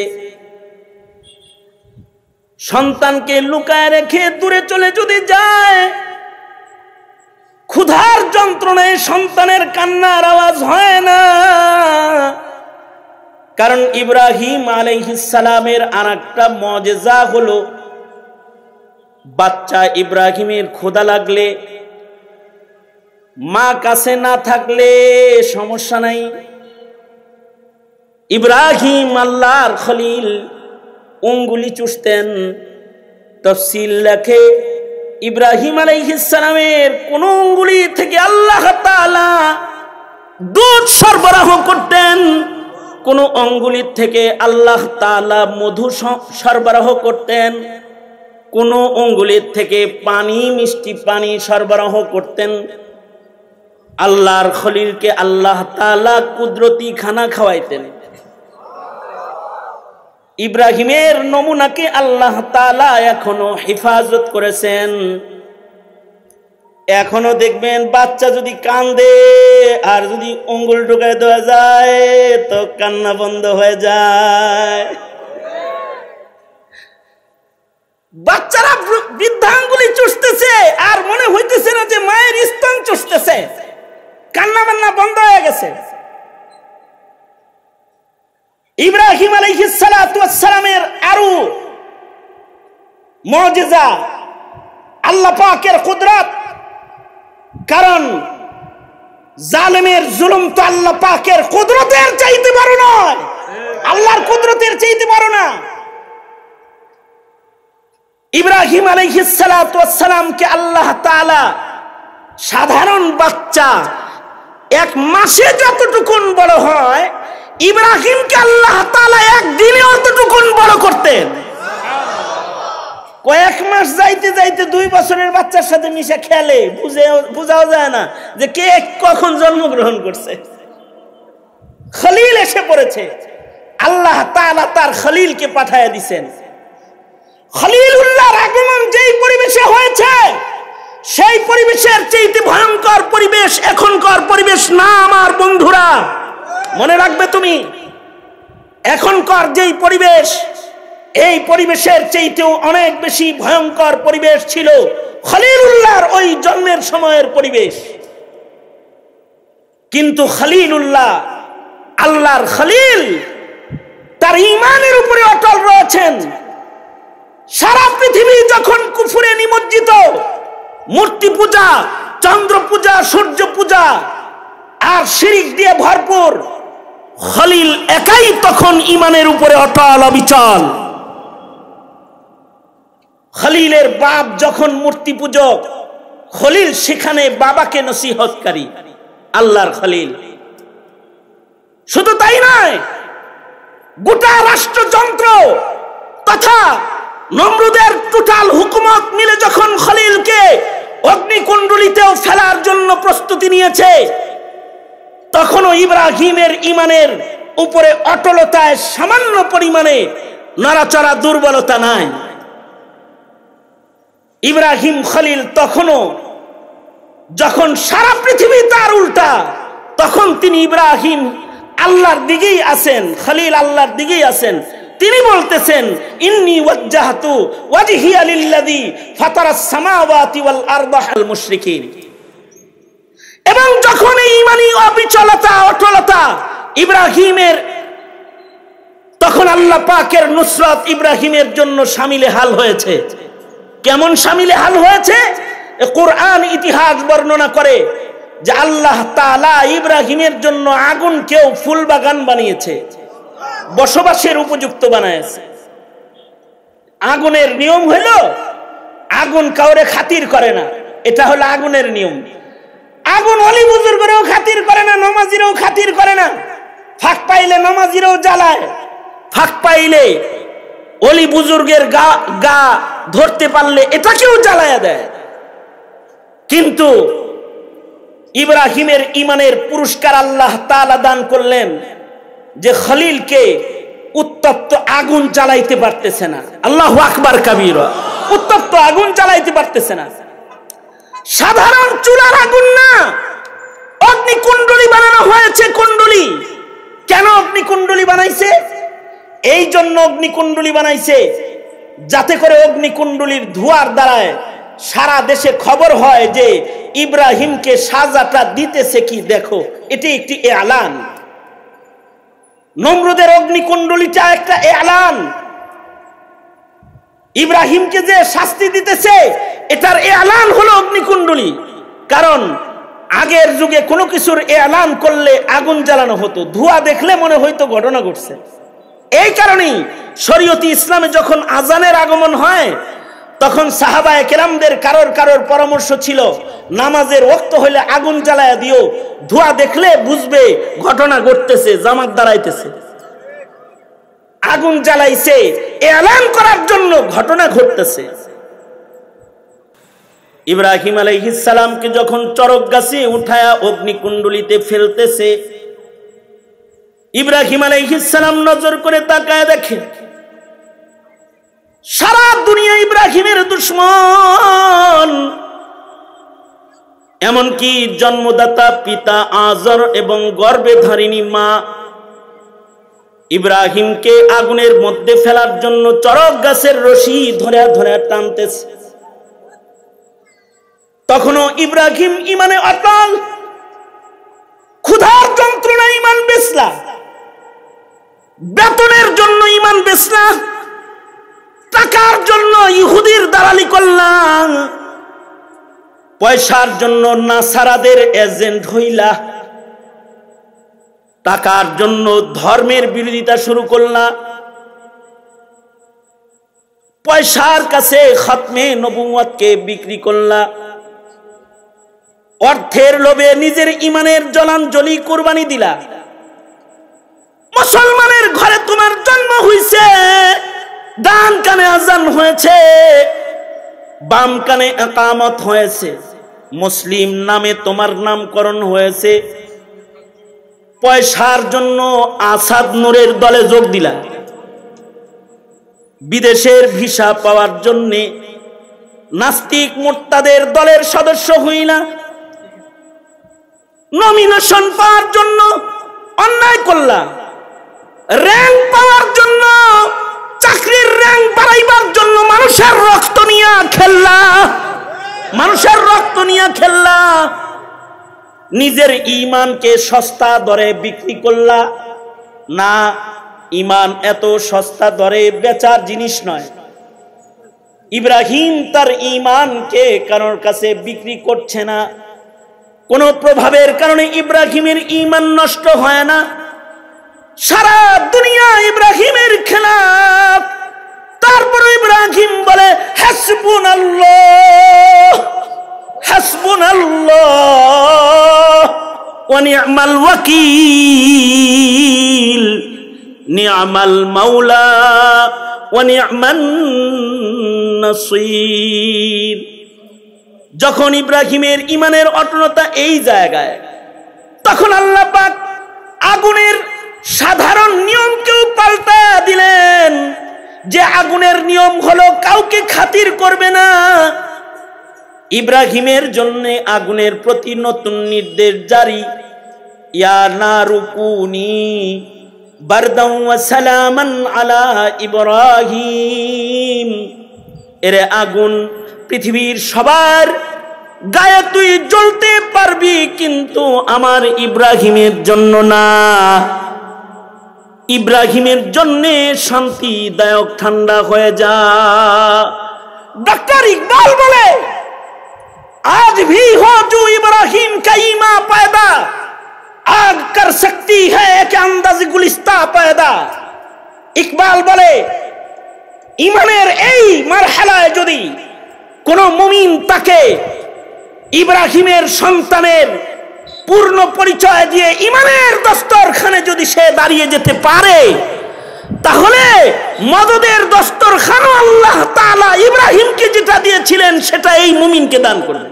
সন্তানকে লুকায় রেখে দূরে চলে যদি যায়, ক্ষুধার যন্ত্রণায় সন্তানের কান্নার আওয়াজ হয় না। কারণ ইব্রাহিম আলাইহিস সালামের আরেকটা মুজিজা হলো, বাচ্চা ইব্রাহিমের ক্ষুধা লাগলে মা কাছে না থাকলে সমস্যা নাই। ইব্রাহিম আল্লাহর খলিল আঙ্গুলি চুষতেন। তাফসীর লেখে, ইব্রাহিম আলাইহিস সালামের কোন আঙ্গুলি থেকে আল্লাহ তাআলা দুধ সরবরাহ করতেন, কোন আঙ্গুলি থেকে আল্লাহ তাআলা মধু সরবরাহ করতেন, কোন আঙ্গুলি থেকে পানি, মিষ্টি পানি সরবরাহ করতেন। আল্লাহর খলিলকে আল্লাহ তাআলা কুদরতি খানা খাওয়াইতেন। ইব্রাহিমের নমুনাকে আল্লাহ তাআলা এখনো হেফাজত করেছেন। এখনো দেখবেন বাচ্চা যদি কান্দে আর যদি আঙ্গুল ঢুকায় দেওয়া যায় তো কান্না বন্ধ হয়ে যায়। বাচ্চারা বৃদ্ধাঙ্গুলি চুষতেছে আর মনে হইতেছে না যে মায়ের স্তন চুষতেছে, কান্না বান্না বন্ধ হয়ে গেছে। ইব্রাহিম আলাইহিস সালাতু ওয়াস সালামের আরো মুজিজা আল্লাহ পাকের কুদরত। কারণ জালেমের জুলুম তো আল্লাহ পাকের কুদরতের চাইতে বড় নয়, আল্লাহর কুদরতের চাইতে বড় না। ইব্রাহিম আলাইহিস সালাতু ওয়াস সালামকে আল্লাহ তাআলা সাধারণ বাচ্চা 1 মাসে যতটুকুন বড় হয়, ইব্রাহিমকে আল্লাহ তাআলা একদিনে অতটুকুন বড় করতেন। কয়েক মাস যাইতে যাইতে 2 বছরের বাচ্চার সাথে মিশে খেলে, বুঝাও যায় না যে কে কখন জন্মগ্রহণ করছে। খলিল এসে পড়েছে, আল্লাহ তাআলা তার খলিলকে পাঠায়া দিবেন। খলিলুল্লাহর আগমন যেই পরিবেশে হয়েছে, সেই পরিবেশের চাইতে ভয়ঙ্কর পরিবেশ এখনকার পরিবেশ না আমার বন্ধুরা, মনে রাখবে তুমি। এখনকার যেই পরিবেশ, এই পরিবেশের চাইতেও অনেক বেশি ভয়ঙ্কর পরিবেশ ছিল খলিলুল্লাহর ওই জন্মের সময়ের পরিবেশ। কিন্তু খলিলুল্লাহ, আল্লাহর খলিল, তার ঈমানের উপরে অটল রয়েছেন। সারা পৃথিবী যখন কুফরে নিমজ্জিত, মূর্তি পূজা, চন্দ্র পূজা, সূর্য পূজা আর শিরিক দিয়ে ভরপুর, খলিল একাই তখন ঈমানের উপরে অটল অবিচল। খলিলের বাপ যখন মূর্তি পূজক, খলিল সেখানে বাবাকে নসিহতকারী, আল্লাহর খলিল। শুধু তাই নয়, গোটা রাষ্ট্রযন্ত্র তথা নমরুদের টোটাল হুকুমত মিলে যখন খলিলকে অগ্নিকুণ্ডলিতেও ফেলার জন্য প্রস্তুতি নিয়েছে, তখনও ইব্রাহিমের ঈমানের উপরে অটলতায় সামান্য পরিমাণে নড়াচড়া, দুর্বলতা নাই। ইব্রাহিম খলিল তখনও, যখন সারা পৃথিবী তার উল্টা, তখন তিনি ইব্রাহিম আল্লাহর দিকেই আছেন, খলিল আল্লাহর দিকেই আছেন। তিনি বলতেছেন, ইন্নী ওয়াজ্জাহতু ওয়াজহিয়া লিল্লাযী ফাতারাস সামাওয়াতি ওয়াল আরদা আল মুশরিকিন। এবং যখন এই ঈমানি অবিচলতা, অটলতা ইব্রাহিমের তখন আল্লাহ পাকের নুসরাত ইব্রাহিমের জন্য শামিলে হাল হয়েছে। কেমন শামিলে হাল হয়েছে? কোরআন ইতিহাস বর্ণনা করে যে আল্লাহ তাআলা ইব্রাহিমের জন্য আগুনকেও ফুল বাগান বানিয়েছে, বসবাসের উপযুক্ত বানায়েছে। আগুনের নিয়ম হলো আগুন কাউরে খাতির করে না, এটা হলো আগুনের নিয়ম। আগুন অলি বুজুর্গেরও খাতির করে না, নামাজিরও খাতির করে না। ফাঁক পাইলে নামাজিরও জ্বালায়, ফাঁক পাইলে অলি বুজুর্গের গা ধরতে পারলে এটাকেও জ্বালায়া দেয়। কিন্তু ইব্রাহিমের ঈমানের পুরস্কার আল্লাহ তাআলা দান করলেন যে খলিলকে উত্তপ্ত আগুন জ্বালাইতে পারতেছে না। আল্লাহু আকবার কাবীরা। উত্তপ্ত আগুন জ্বালাইতে পারতেছে না। সাধারণ চুলার আগুন না, অগ্নিকুণ্ডলী বানানো হয়েছে। কুণ্ডলী কেন অগ্নিকুণ্ডলী বানাইছে? এই জন্য অগ্নিকুণ্ডলী বানাইছে যাতে করে অগ্নিকুণ্ডলীর ধোঁয়ার দ্বারায় সারা দেশে খবর হয় যে ইব্রাহিমকে সাজাটা দিতেছে কি দেখো। এটি একটি এলান। নমরুদের অগ্নিকুণ্ডলীটা একটা এলান। ইব্রাহিমকে যে শাস্তি দিতেছে এটার এলান হলো অগ্নিকুণ্ডলী। কারণ আগের যুগে কোনো কিছুর এলান করলে আগুন জ্বালানো হতো, ধোঁয়া দেখলে মনে হয়তো ঘটনা ঘটছে। এই কারণেই শরীয়তে ইসলামে যখন আজানের আগমন হয় তখন সাহাবায়ে কেরামদের কারোর পরামর্শ ছিল নামাজের ওয়াক্ত হলে আগুন জ্বালায়া দিও, ধোঁয়া দেখলে বুঝবে ঘটনা ঘটতেছে, জামাত দাঁড়াইতেছে। আগুন জ্বালাইছে এলান করার জন্য ঘটনা ঘটতেছে। ইব্রাহিম আলাইহিস সালামকে যখন চরক গাছে উঠায়া অগ্নিকুণ্ডলীতে ফেলতেছে, ইব্রাহিম আলাইহিস সালাম নজর করে তাকায় দেখে সারা দুনিয়া ইব্রাহিমের দুশমন। এমনকি জন্মদাতা পিতা আজর এবং গর্ভে ধারিণী মা ইব্রাহিমকে আগুনের মধ্যে ফেলার জন্য চরক গাছের রশি ধরে ধরে টানতেছে। তখনও ইব্রাহিম ঈমানে অটল। ক্ষুধার যন্ত্রণা ঈমান বেচলা, বেতনের জন্য ঈমান বেচলা, টাকার জন্য ইহুদির দালালি করলাম, পয়সার জন্য নাসারাদের এজেন্ট হইলা, টাকার জন্য ধর্মের বিরোধিতা শুরু করলা, পয়সার কাছে খতমে নবুয়তকে বিক্রি করলা, অর্থের লোভে নিজের ঈমানের জলাঞ্জলি কুরবানি দিলা। মুসলমানের ঘরে তোমার জন্ম হইছে, ডান কানে আজান হয়েছে, বাম কানে ইকামত হয়েছে, মুসলিম নামে তোমার নামকরণ হয়েছে, পয়সার জন্য আসাদ নূরের দলে যোগ দিলা, বিদেশের ভিসা পাওয়ার জন্য নাস্তিক মুরতাদের দলের সদস্য হইলা, নমিনেশন পাওয়ার জন্য অন্যায় করলা, র্যাঙ্ক পাওয়ার জন্য, চাকরির র্যাঙ্ক বাড়াইবার জন্য মানুষের রক্ত নিয়ে খেললা, মানুষের রক্ত নিয়ে খেললা, নিজের ঈমানকে সস্তা দরে বিক্রি করলা। না, ঈমান এত সস্তা দরে বেচার জিনিস নয়। ইব্রাহিম তার ঈমানকে কারোর কাছে বিক্রি করছে না। কোন প্রভাবের কারণে ইব্রাহিমের ঈমান নষ্ট হয় না। সারা দুনিয়া ইব্রাহিমের খেলাফ, তারপর ইব্রাহিম বলে হাসবুনাল্লাহ হাসবুনাল্লাহ ওয়া নি'মাল ওয়াকিল, নি'মাল মাওলা ওয়া নি'মান নাসির। যখন ইব্রাহিমের ঈমানের অটলতা এই জায়গায়, তখন আল্লাহ পাক আগুনের সাধারণ নিয়মকেও পাল্টা দিলেন। যে আগুনের নিয়ম হলো কাউকে খাতির করবে না, ইব্রাহিমের জন্য আগুনের প্রতি নতুন নির্দেশ জারি। ইয়া নারু কুনি বারদাও ওয়া সালামান আলা ইব্রাহিম, এরে আগুন পৃথিবীর সবার গায়ে তুই জ্বলতে পারবি, কিন্তু আমার ইব্রাহিমের জন্য না। ইব্রাহিমের জন্য শান্তিদায়ক ঠান্ডা হয়ে যা। डॉक्टर इकबाल बोले आज भी हो जो इब्राहिम का ईमा पैदा, आग कर सकती है कि अंदाज गुलिस्ता पैदा। इकबाल बोले ইমানের এই মারহালায় যদি কোন মুমিন তাকে ইব্রাহিমের সন্তানের পূর্ণ পরিচয় দিয়ে ইমানের দস্তরখানে যদি সে দাঁড়িয়ে যেতে পারে, তাহলে মদদের দস্তরখানও আল্লাহ তাআলা ইব্রাহিমকে যেটা দিয়েছিলেন সেটা এই মুমিনকে দান করবে।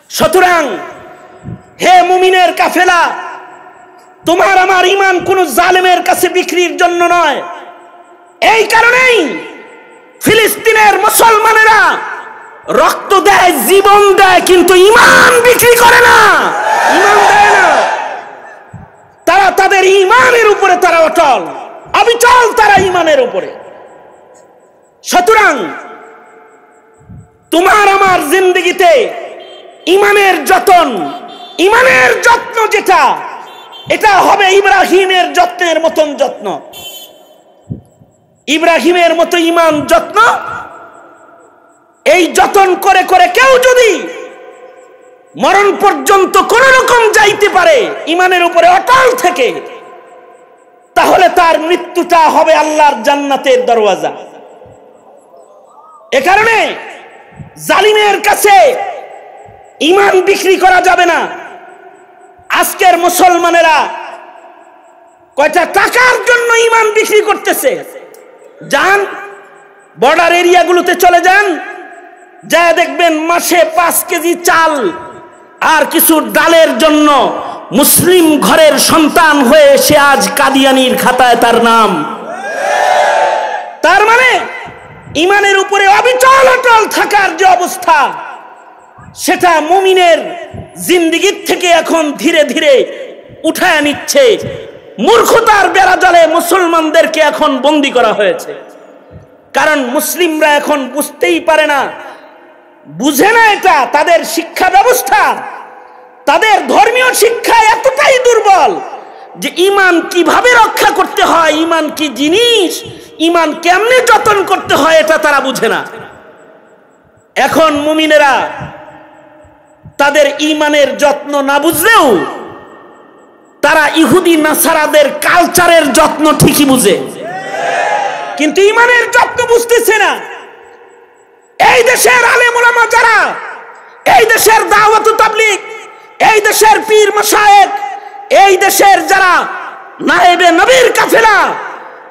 সুতরাং হে মুমিনের কাফেলা, তোমার আমার ঈমান কোন জালেমের কাছে বিক্রির জন্য নয়। এই কারণেই ফিলিস্তিনের মুসলমানেরা রক্ত দেয়, জীবন দেয়, কিন্তু ঈমান বিক্রি করে না, ঈমান দেয় না। তারা তাদের ঈমানের উপরে তারা অটল, অবিচল তারা ঈমানের উপরে। সুতরাং তোমার আমার জিন্দেগিতে ঈমানের যত্ন যেটা, এটা হবে ইব্রাহিমের যত্নের মতন যত্ন। ইব্রাহিমের মতো ঈমান যত্ন, এই যত্ন করে করে কেউ যদি মরণ পর্যন্ত কোন রকম যাইতে পারে ঈমানের উপরে অটল থেকে, তাহলে তার মৃত্যুটা হবে আল্লাহর জান্নাতের দরওয়াজা। এ কারণে জালিমের কাছে ঈমান বিক্রি করা যাবে না। আজকের মুসলমানেরা কয়টা টাকার জন্য ঈমান বিক্রি করতেছে। যান বর্ডার এরিয়াগুলোতে চলে যান, যা দেখবেন মাসে 5 কেজি চাল আর কিছু ডালের জন্য মুসলিম ঘরের সন্তান হয়ে সে আজ কাদিয়ানির খাতায় তার নাম। তার মানে ঈমানের উপরে অবিচল অটল থাকার যে অবস্থা, সেটা মুমিনের জিন্দেগির থেকে এখন ধীরে ধীরে উঠায় নিচ্ছে। মূর্খতার বেড়াজালে মুসলমানদেরকে এখন বন্দী করা হয়েছে। কারণ মুসলিমরা এখন বুঝতেই পারে না, বুঝে না এটা। তাদের শিক্ষা ব্যবস্থা, তাদের ধর্মীয় শিক্ষা এতটাই দুর্বল যে ঈমান কিভাবে রক্ষা করতে হয়, ঈমান কি জিনিস, ঈমান কেমনে যত্ন করতে হয়, এটা তারা বুঝে না। এখন মুমিনেরা তাদের ঈমানের যত্ন না বুঝলেও তারা ইহুদি নাসারাদের কালচারের যত্ন ঠিকই বুঝে, কিন্তু ঈমানের যত্ন বুঝতেছে না। এই দেশের আলেম ওলামা যারা, এই দেশের দাওয়াত ও তাবলীগ, এই দেশের পীর মাশায়েখ, এই দেশের যারা নায়েবে নবীর কাফেলা,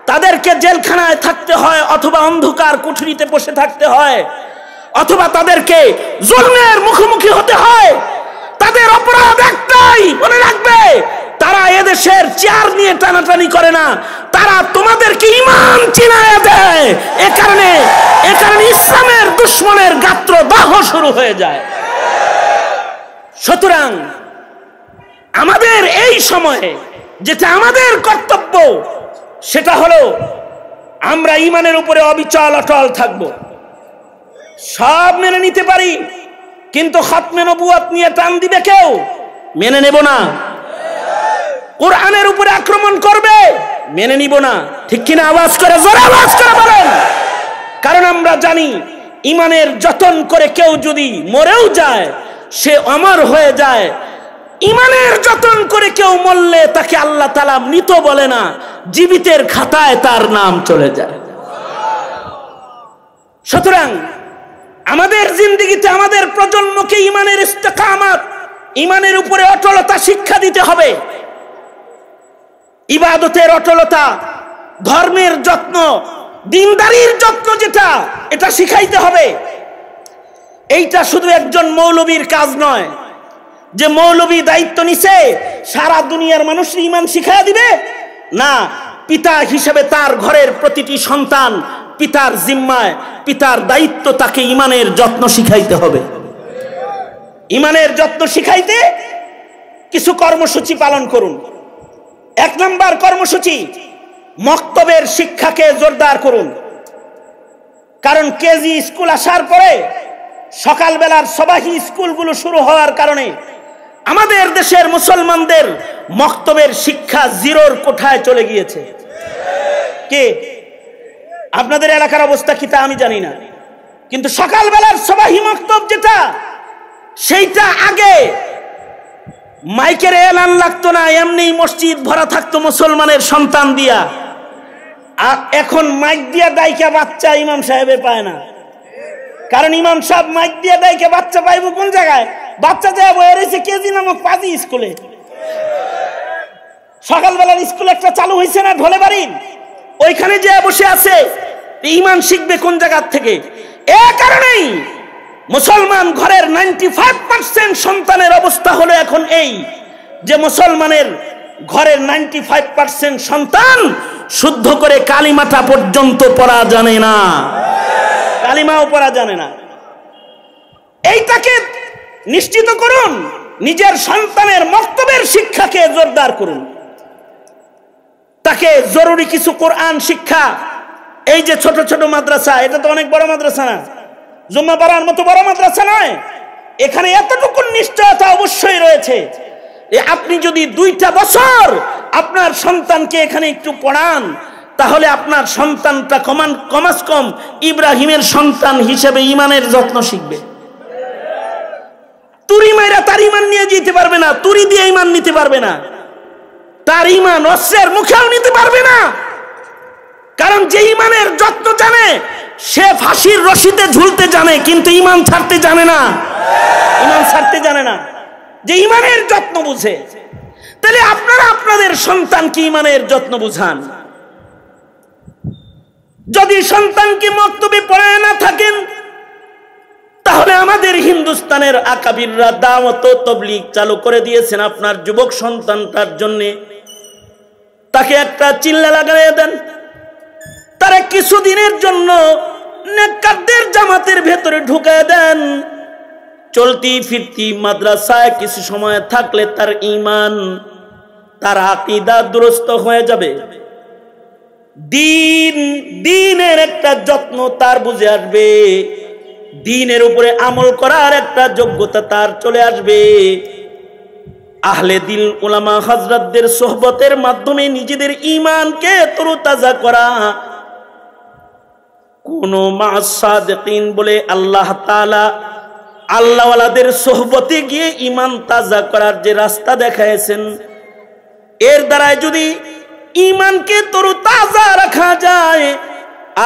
তাদেরকে জেলখানায় থাকতে হয়, অথবা অন্ধকার কুঠরিতে বসে থাকতে হয়, অথবা তাদেরকে জুলমের মুখোমুখি হতে হয়। তাদের অপরাধ একটাই, মনে রাখবে, তারা এদেশের চেয়ার নিয়ে টানাটানি করে না, তারা তোমাদেরকে ঈমান চিনায় দেয়। এ কারণে ইসলামের দুশমনের গাত্র দাহ শুরু হয়ে যায়। সুতরাং আমাদের এই সময়ে যেটা আমাদের কর্তব্য, সেটা হলো আমরা ঈমানের উপরে অবিচল অটল থাকব। সব মেনে নিতে পারি, কিন্তু খাতমে নবুয়ত নিয়ে টান দিবে কেউ, মেনে নেব না। কোরআনের উপরে আক্রমণ করবে, মেনে নিব না। ঠিক কিনা? আওয়াজ করে, জোরে আওয়াজ করে বলেন। কারণ আমরা জানি ঈমানের যতন করে কেউ যদি মরেও যায়, সে অমর হয়ে যায়। ঈমানের যতন করে কেউ মরলে তাকে আল্লাহ তাআলা মৃত বলে না, জীবিতের খাতায় তার নাম চলে যায়। সুতরাং আমাদের জিন্দেগিতে আমাদের প্রজন্মকে ঈমানের ইস্তেকামাত, ঈমানের উপরে অটলতা শিক্ষা দিতে হবে। ইবাদতের অটলতা, ধর্মের যত্ন, দিনদারির যত্ন যেটা, এটা শিখাইতে হবে। এইটা শুধু একজন মৌলবীর কাজ নয় যে মৌলবী দায়িত্ব নিছে সারা দুনিয়ার মানুষের ঈমান শিখাইয়া দিবে। না, পিতা হিসেবে তার ঘরের প্রতিটি সন্তান পিতার জিম্মায়, পিতার দায়িত্ব, তাকে ঈমানের যত্ন শিখাইতে হবে। ঈমানের যত্ন শিখাইতে কিছু কর্মসূচি পালন করুন। 1 নম্বর কর্মসূচি, মক্তবের শিক্ষাকে জোরদার করুন। কারণ কেজি স্কুল আসার পরে সকালবেলার সবাহি স্কুলগুলো শুরু হওয়ার কারণে আমাদের দেশের মুসলমানদের মক্তবের শিক্ষা জিরোর কোঠায় চলে গিয়েছে। কে? আপনাদের এলাকার অবস্থা কি তা আমি জানি না, কিন্তু সকালবেলার সবাহি মক্তব যেটা, সেইটা আগে মাইকের এলান লাগতো না, এমনি মসজিদ ভরা থাকতো মুসলমানের সন্তান দিয়া। আর এখন মাইক দিয়া দায়িকা বাচ্চা ইমাম সাহেবে পায় না, কারণ ইমাম সাহেব মাইক দিয়া দায়িকা বাচ্চা পাইব কোন জায়গায়? বাচ্চা যায় বয়ে রয়েছে কেজি নামক পাজি স্কুলে। সকালবেলার স্কুল একটা চালু হয়েছে না ঢোলে বাড়ির, ওইখানে যে বসে আছে, ইমান শিখবে কোন জায়গার থেকে? এ কারণেই মুসলমান ঘরের 95% সন্তানের অবস্থা হলো এখন এই যে মুসলমানের ঘরের 95% সন্তান শুদ্ধ করে কালিমাটা পর্যন্ত পড়া জানে না, কালিমাও পড়া জানে না। এইটাকে নিশ্চিত করুন, নিজের সন্তানের মক্তবের শিক্ষাকে জোরদার করুন, তাকে জরুরি কিছু কোরআন শিক্ষা। এই যে ছোট ছোট মাদ্রাসা, এটা তো অনেক বড় মাদ্রাসা না, জুম্মা পাড়ার মতো বড় মাদ্রাসা নয়, এখানে এতটুকু নিশ্চয়তা অবশ্যই রয়েছে। আপনি যদি 2টা বছর আপনার সন্তানকে এখানে একটু পড়ান, তাহলে আপনার সন্তানটা কমাস কম ইব্রাহিমের সন্তান হিসেবে ইমানের যত্ন শিখবে। তুরি মাইরা তার ইমান নিয়ে যেতে পারবে না, তুরি দিয়ে ইমান নিতে পারবে না, তার ইমান অস্ত্রের মুখেও নিতে পারবে না। কারণ যে ইমানের যত্ন জানে সে ফাঁসির রশিতে ঝুলতে জানে, কিন্তু ইমান ছাড়তে জানে না, ইমান ছাড়তে জানে না, যে ইমানের যত্ন বুঝে। তাহলে আপনারা আপনাদের সন্তানকে ইমানের যত্ন বুঝান। যদি সন্তানকে মক্তবে পড়ায় না থাকেন, তাহলে আমাদের হিন্দুস্তানের আকাবিররা দাওয়াত ও তাবলীগ চালু করে দিয়েছেন আপনার যুবক সন্তানটার জন্য। তাকে একটা চিল্লা লাগাইয়া দেন, তারা কিছুদিনের জন্য নেককারদের জামাতের ভেতরে ঢুকায় দেন। চলতি ফিরতি মাদ্রাসায় কিছু সময় থাকলে তার ঈমান, তার আকীদা দুরস্ত হয়ে যাবে। দিনের একটা যত্ন তার বুঝে আসবে, দিনের উপরে আমল করার একটা যোগ্যতা তার চলে আসবে। আহলে দিল উলামা হযরতদের সোহবতের মাধ্যমে নিজেদের ঈমানকে তরতাজা করা, কোন মা'আস সাদিকিন বলে আল্লাহ তাআলা আল্লাহওয়ালাদের সোহবতে গিয়ে ঈমান তাজা করার যে রাস্তা দেখাইছেন, এর দ্বারা যদি ঈমানকে তরতাজা রাখা যায়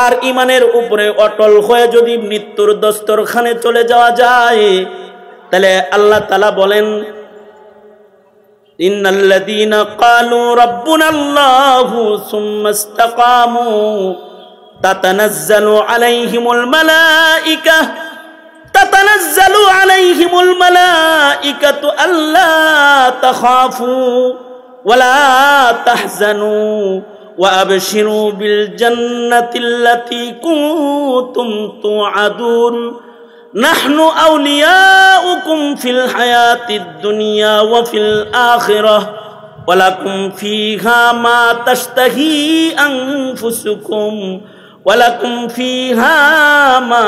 আর ঈমানের উপরে অটল হয়ে যদি মৃত্যুর দস্তরখানে চলে যাওয়া যায়, তাহলে আল্লাহ তাআলা বলেন, ইন্নাল্লাযীনা ক্বালু রাব্বুনাল্লাহু সুম্মা ইসতাকামু তাতানাজ্জালু আলাইহিমুল মালাইকাতু আল্লা তাখাফু ওয়ালা তাহজানু ওয়া আবশিরু বিল জান্নাতিল্লাতী কুনতুম তুআদুন নাহনু আউলিয়াউকুম ফিল হায়াতিদ দুনিয়া ওয়া ফিল আখিরাহ ওয়া লাকুম ফীহা মা তাশতাহি আনফুসুকুম ওয়া লাকুম ফীহা মা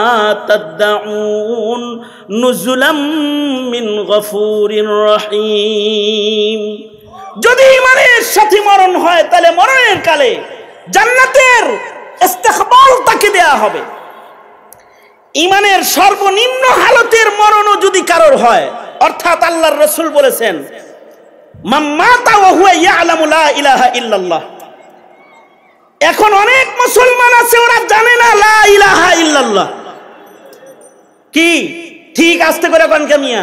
তাদউন নুজুলাম মিন গফুরির রহিম। যদি ঈমানের সাথে মরণ হয়, তাহলে মরণের কালে জান্নাতের ইস্তেকবাল তাকে দেয়া হবে। ঈমানের সর্বনিম্ন হালতের মরণও যদি কারোর হয়, অর্থাৎ আল্লাহর রাসূল বলেছেন, মান মাতা ওয়া হুয়া ইয়ালামু লা ইলাহা ইল্লাল্লাহ। এখন অনেক মুসলমান আছে, ওরা জানে না লা ইলাহা ইল্লাল্লাহ কি। ঠিক আস্তে করে কোন কামিয়া,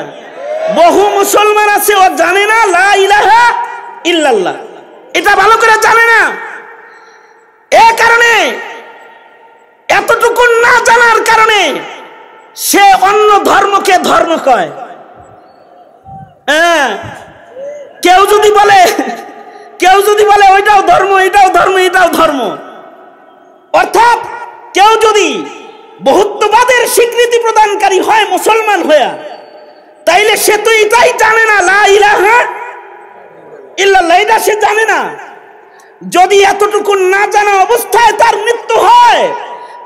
বহু মুসলমান আছে ও জানে না লা ইলাহা ইল্লাল্লাহ, এটা ভালো করে জানে না। এ কারণে, এতটুকু না জানার কারণে সে অন্য ধর্মকে ধর্ম কয়। কেউ যদি বলে ওইটাও ধর্ম, এটাও ধর্ম, এটাও ধর্ম, অর্থাৎ কেউ যদি বহুত্ববাদের স্বীকৃতি প্রদানকারী হয় মুসলমান হয়ে, তাইলে সে তো এটাই জানে না লা ইলাহা ইল্লাল্লাহ, এটা সে জানে না। যদি এতটুকু না জানা অবস্থায় তার মৃত্যু হয়,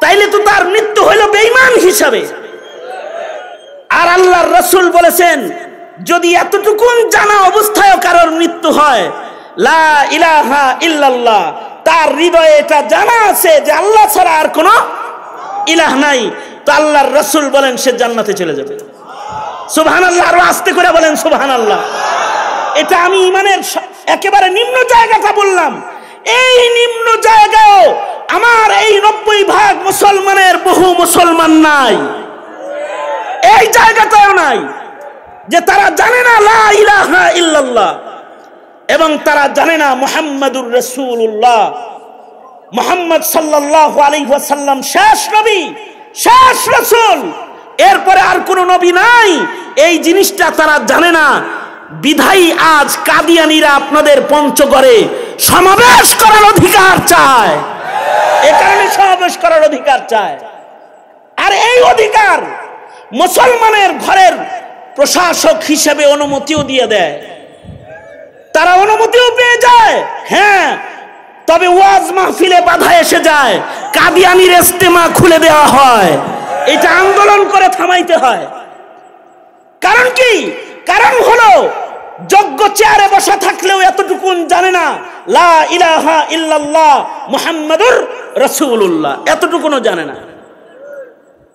তাইলে তো তার মৃত্যু হলো বেঈমান হিসাবে। আর আল্লাহর রাসূল বলেছেন, যদি এতটুকুন জানা অবস্থায় কারোর মৃত্যু হয়, লা ইলাহা ইল্লাল্লাহ, তার হৃদয়ে এটা জানা আছে যে আল্লাহ ছাড়া আর কোনো ইলাহ নাই, তো আল্লাহর রাসূল বলেন সে জান্নাতে চলে যাবে। সুবহানাল্লাহ, আরো আস্তে করে বলেন সুবহানাল্লাহ। এটা আমি ইমানের একেবারে নিম্ন জায়গাটা বললাম। এই নিম্ন জায়গাও আমার এই 90% মুসলমানের বহু মুসলমান নাই, এই জায়গাটাও নাই যে তারা জানে না লা ইলাহা ইল্লাল্লাহ, এবং তারা জানে না মুহাম্মাদুর রাসূলুল্লাহ, মুহাম্মদ সাল্লাল্লাহু আলাইহি ওয়াসাল্লাম শেষ নবী, শেষ রাসূল, এরপরে আর কোনো নবী নাই। এই জিনিসটা তারা জানে না, বিধায়ী আজ কাদিয়ানীরা আপনাদের পঞ্চগড়ে সমাবেশ করার অধিকার চায়, এ কারণে সমাবেশ করার অধিকার চায়। আর এই অধিকার মুসলমানের ঘরের প্রশাসক হিসেবে অনুমতিও দিয়ে দেয়, তারা অনুমতিও পেয়ে যায়। হ্যাঁ, তবে ওয়াজ মাহফিলে বাধা এসে যায়, কাদিয়ানীর ইজতেমা খুলে দেওয়া হয়, এটা আন্দোলন করে থামাইতে হয়। কারণ কি? কারণ হলো যোগ্য চেয়ারে বসা থাকলেও এতটুকুন জানে না লা ইলাহা ইল্লাল্লাহ মুহাম্মাদুর রাসূলুল্লাহ, এতটুকুনও জানে না।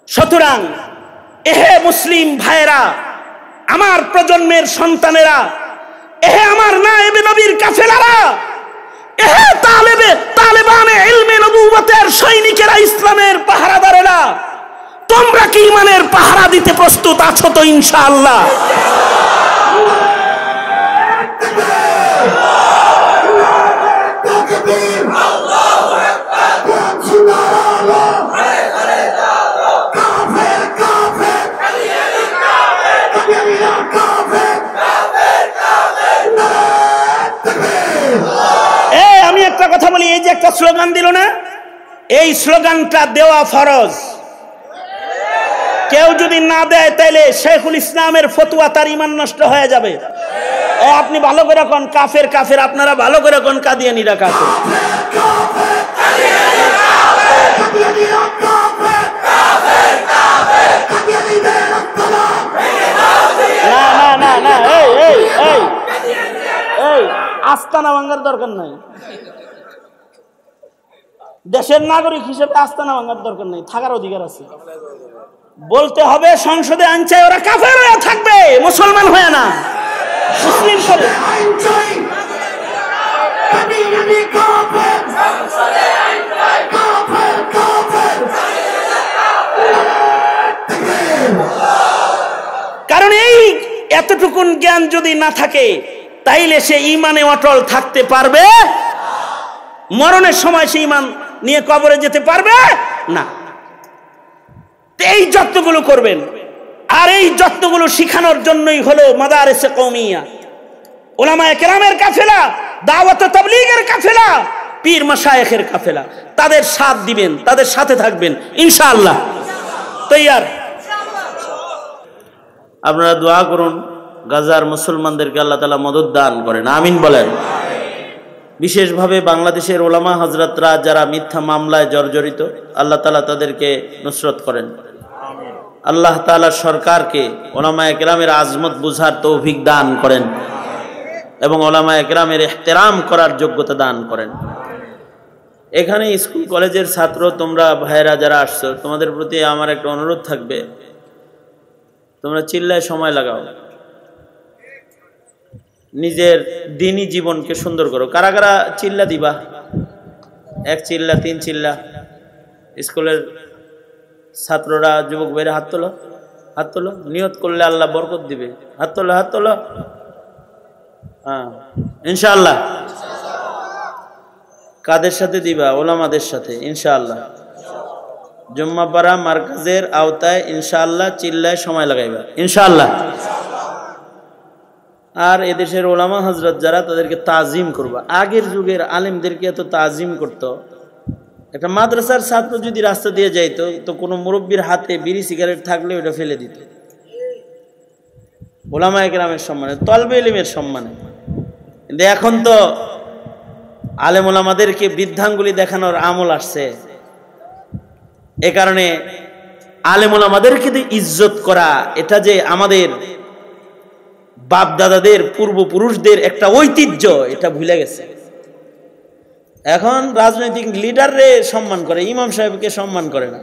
সুতরাং এহে মুসলিম ভাইরা, আমার প্রজন্মের সন্তানেরা, এহে আমার নায়েবে নবীর কাফেলারা, এহে তালেবানে ইলমে নবুওয়াতের সৈনিকেরা, ইসলামের পাহারাদারেরা, তোমরা কি ইমানের পাহারা দিতে প্রস্তুত আছো তো? ইনশাআল্লাহ। আমি একটা কথা বলি, এই যে একটা স্লোগান দিল না, এই স্লোগানটা দেওয়া ফরজ। কেউ যদি না দেয় তাইলে শেখুল ইসলামের ফতোয়া, তার ঈমান নষ্ট হয়ে যাবে। আপনি ভালো করে কোন কাফের কাফের, আপনারা ভালো করে কোন কাদিয়ানীরা কাফের। না না না না, এই আস্তানা ভাঙার দরকার নাই, দেশের নাগরিক হিসেবে আস্তানা ভাঙার দরকার নেই, থাকার অধিকার আছে। বলতে হবে সংসদে আইন চাই, ওরা কাফের হয়ে থাকবে, মুসলমান হয়ে না, মুসলিম করে। কারণ এই এতটুকুন জ্ঞান যদি না থাকে তাইলে সে ঈমানে অটল থাকতে পারবে, মরণের সময় সে ঈমান নিয়ে কবরে যেতে পারবে না। এই যত্নগুলো করবেন, আর এই যত্নগুলো শিখানোর জন্যই হলো মাদারিসে কওমিয়া, উলামায়ে কেরামের কাফেলা, দাওয়াত ও তাবলীগের কাফেলা, পীর মাশায়েখের কাফেলা। তাদের সাথ দিবেন, তাদের সাথে থাকবেন ইনশাআল্লাহ। তৈয়ার? আপনারা দোয়া করুন গাজার মুসলমানদেরকে আল্লাহ তাআলা মদদ দান করেন, আমিন বলেন। বিশেষভাবে বাংলাদেশের ওলামা হযরতরা যারা মিথ্যা মামলায় জর্জরিত, আল্লাহ তাআলা তাদেরকে নুসরত করেন। আল্লাহ তাআলা সরকারকে ওলামায়ে কেরামের আজমত বুঝার তৌফিক দান করেন এবং ওলামায়ে কেরামের ইহতিরাম করার যোগ্যতা দান করেন। এখানে স্কুল কলেজের ছাত্র তোমরা ভাইরা যারা আসছো, তোমাদের প্রতি আমার একটা অনুরোধ থাকবে, তোমরা চিল্লায় সময় লাগাও, নিজের দিনী জীবনকে সুন্দর করো। কারা কারা চিল্লা দিবা? 1 চিল্লা, 3 চিল্লা। স্কুলের ছাত্ররা, যুবক ভাইরা হাত তোলো, হাত তোলো। নিয়ত করলে আল্লাহ বরকত দিবে। হাত তোলো, হাত তোলো। হ্যাঁ, ইনশাআল্লাহ। কাদের সাথে দিবা? ওলামাদের সাথে ইনশাআল্লাহ। জুম্মাপাড়া মার্কাজের আওতায় ইনশাআল্লাহ চিল্লায় সময় লাগাইবা ইনশাআল্লাহ। আর এদেশের ওলামা হযরত যারা, তাদেরকে তাজিম করবা। আগের যুগের আলেমদেরকে এত তাজিম করতো। একটা মাদ্রাসার ছাত্র যদি রাস্তা দিয়ে যাইতো, তো কোনো মুরব্বীর হাতে বিড়ি সিগারেট থাকলে ওটা ফেলে দিত, ওলামায়ে কেরামের সম্মানে, তলবে ইলমের সম্মানে। কিন্তু এখন তো আলেম ওলামাদেরকে বৃদ্ধাঙ্গুলি দেখানোর আমল আসছে। এ কারণে আলেম ওলামাদেরকে ইজ্জত করা, এটা যে আমাদের বাপ দাদাদের পূর্বপুরুষদের একটা ঐতিহ্য, এটা ভুলে গেছে। এখন রাজনৈতিক লিডাররে সম্মান করে, ইমাম সাহেবকে সম্মান করে না,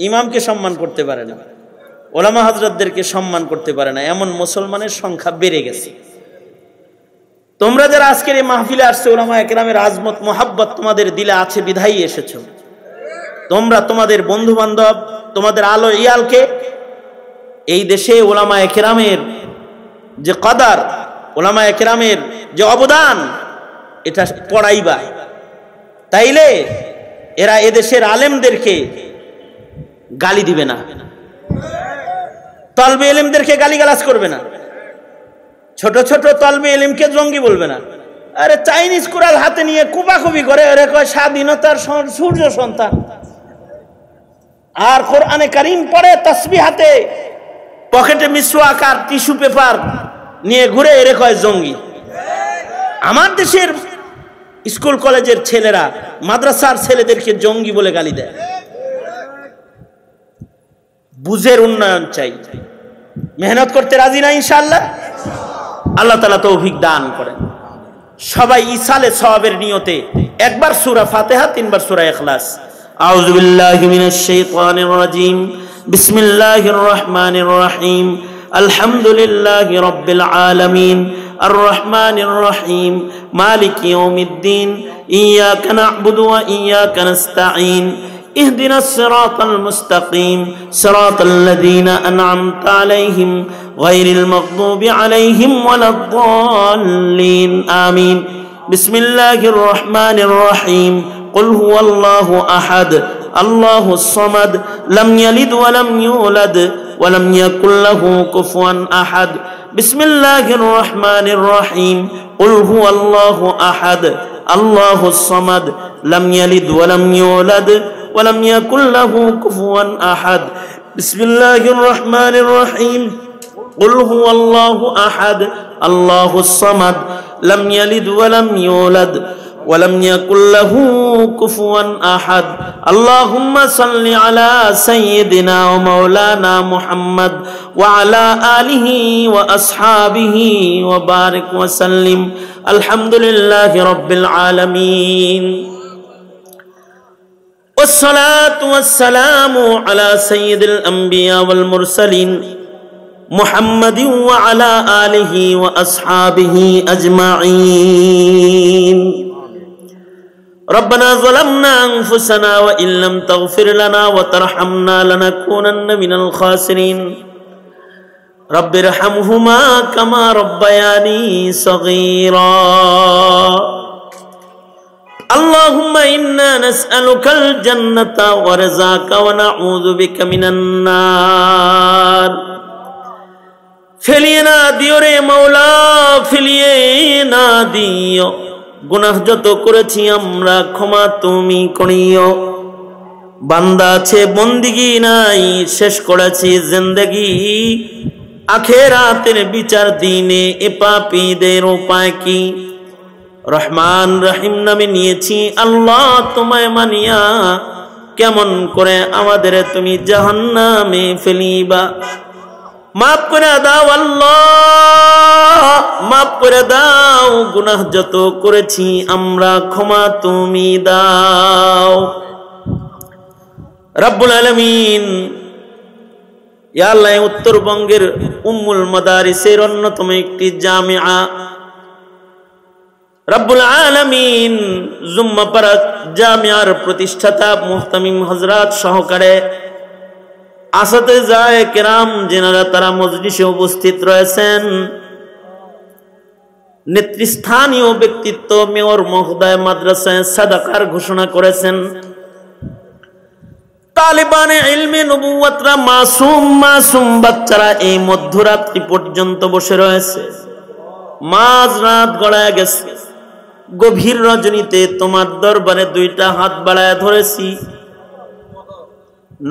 ইমামকে সম্মান করতে পারে না, ওলামা হযরতদেরকে সম্মান করতে পারে না। এমন মুসলমানের সংখ্যা বেড়ে গেছে। তোমরা যারা আজকের এই মাহফিলে আসছে, ওলামা একরামের আজমত মোহাব্বত তোমাদের দিলে আছে বিধায়ী এসেছো। তোমরা তোমাদের বন্ধু বান্ধব, তোমাদের আলো ইয়ালকে এই দেশে ওলামা একরামের যে কদর, ওলামা একরামের যে অবদান, এটা পড়াইবা। তাইলে এরা এদেশের আলেমদেরকে গালি দিবে না, তলবে ইলমদেরকে গালিগালাজ করবে না, ছোট ছোট তলবে ইলমকে জঙ্গি বলবে না। আরে চাইনিজ কুড়াল হাতে নিয়ে কুপাকুপি করে, এরা কয় স্বাধীনতার সূর্য সন্তান। আর কোরআনে কারীম পড়ে তাসবিহ হাতে, পকেটে মিসওয়াক আর টিস্যু পেপার নিয়ে ঘুরে, এরা কয় জঙ্গি। আমার দেশের স্কুল কলেজের ছেলেরা মাদ্রাসার ছেলেদেরকে জঙ্গি বলে গালি দেয়। বুঝের উন্নয়ন চাই, মেহনত করতে রাজি না ইনশাআল্লাহ। আল্লাহ তাআলা তৌফিক দান করেন। সবাই ইসালে সওয়াবের নিয়তে একবার সূরা ফাতিহা, তিনবার সূরা ইখলাস। আউযু বিল্লাহি মিনাশ শাইতানির রাজীম, বিসমিল্লাহির রহমানির রহিম, আলহামদুলিল্লাহি রাব্বিল আলামিন, আর রহমানির রহিম, মালিকি ইয়াউমিদ্দিন, ইয়াকা না'বুদু ওয়া ইয়াকা নাস্তাঈন, اهدنا الصراط المستقيم صراط الذين أنعمت عليهم غير المغضوب عليهم ولا الضالين آمين بسم الله الرحمن الرحيم قل هو الله أحد الله الصمد لم يلد ولم يولد ولم يكن له كفوا أحد بسم الله الرحمن الرحيم قل هو الله أحد الله الصمد لم يلد ولم يولد ولم يكن له كفوا أحد بسم الله الرحمن الرحيم قل هو الله أحد الله الصمد لم يلد ولم يولد ولم يكن له كفوا أحد اللهم صل على سيدنا ومولانا محمد وعلى آله وأصحابه وبارك وسلم الحمد لله رب العالمين والصلاة والسلام على سيد الأنبياء والمرسلين محمد وعلى آله وأصحابه أجمعين ربنا ظلمنا أنفسنا وإن لم تغفر لنا وترحمنا لنكونن من الخاسرين رب ارحمهما كما ربياني صغيرا اللهم إنا نسألك الجنة ورزاك ونعوذ بك من النار ফেলিয়ে না দিও রে মওলা, ফেলিয়ে না দিও। গুনাহ যত করেছি আমরা ক্ষমা তুমি করিও। বান্দা আছে বন্দিগি নাই, শেষ করেছি জিন্দেগি। আখিরাতের বিচার দিনে এ পাপীদের উপায় কি? রহমান রহিম নামে নিয়েছি আল্লাহ তোমায় মানিয়া, কেমন করে আমাদের তুমি জাহান্নামে ফেলিবা। মাফ করে দাও আল্লাহ, মাফ করে দাও। গুনাহ যত করেছি আমরা ক্ষমা তুমি দাও। রব্বুল আলামিন, ইয়া আল্লাহ, উত্তরবঙ্গের উম্মুল মাদারিসের অন্যতম একটি জামিআ রব্বুল আলামিন জুম্মাপাড়া জামিয়ার প্রতিষ্ঠাতা মুহতামিম হযরত সহকারে আসাতেজায়ে কেরাম যেনারা তারা মজলিসে উপস্থিত রয়েছেন, নেতৃস্থানীয় ব্যক্তিত্ব মেয়র মহোদয় মাদ্রাসায় সাদাকার ঘোষণা করেছেন। তালিবানে ইলমে নবুয়তরা মাসুম বাচ্চারা এই মধ্যরাত্রি পর্যন্ত বসে রয়েছে। মাঝরাত গড়ায় গেছে, গভীর রজনীতে তোমার দরবারে দুইটা হাত বাড়ায় ধরেছি।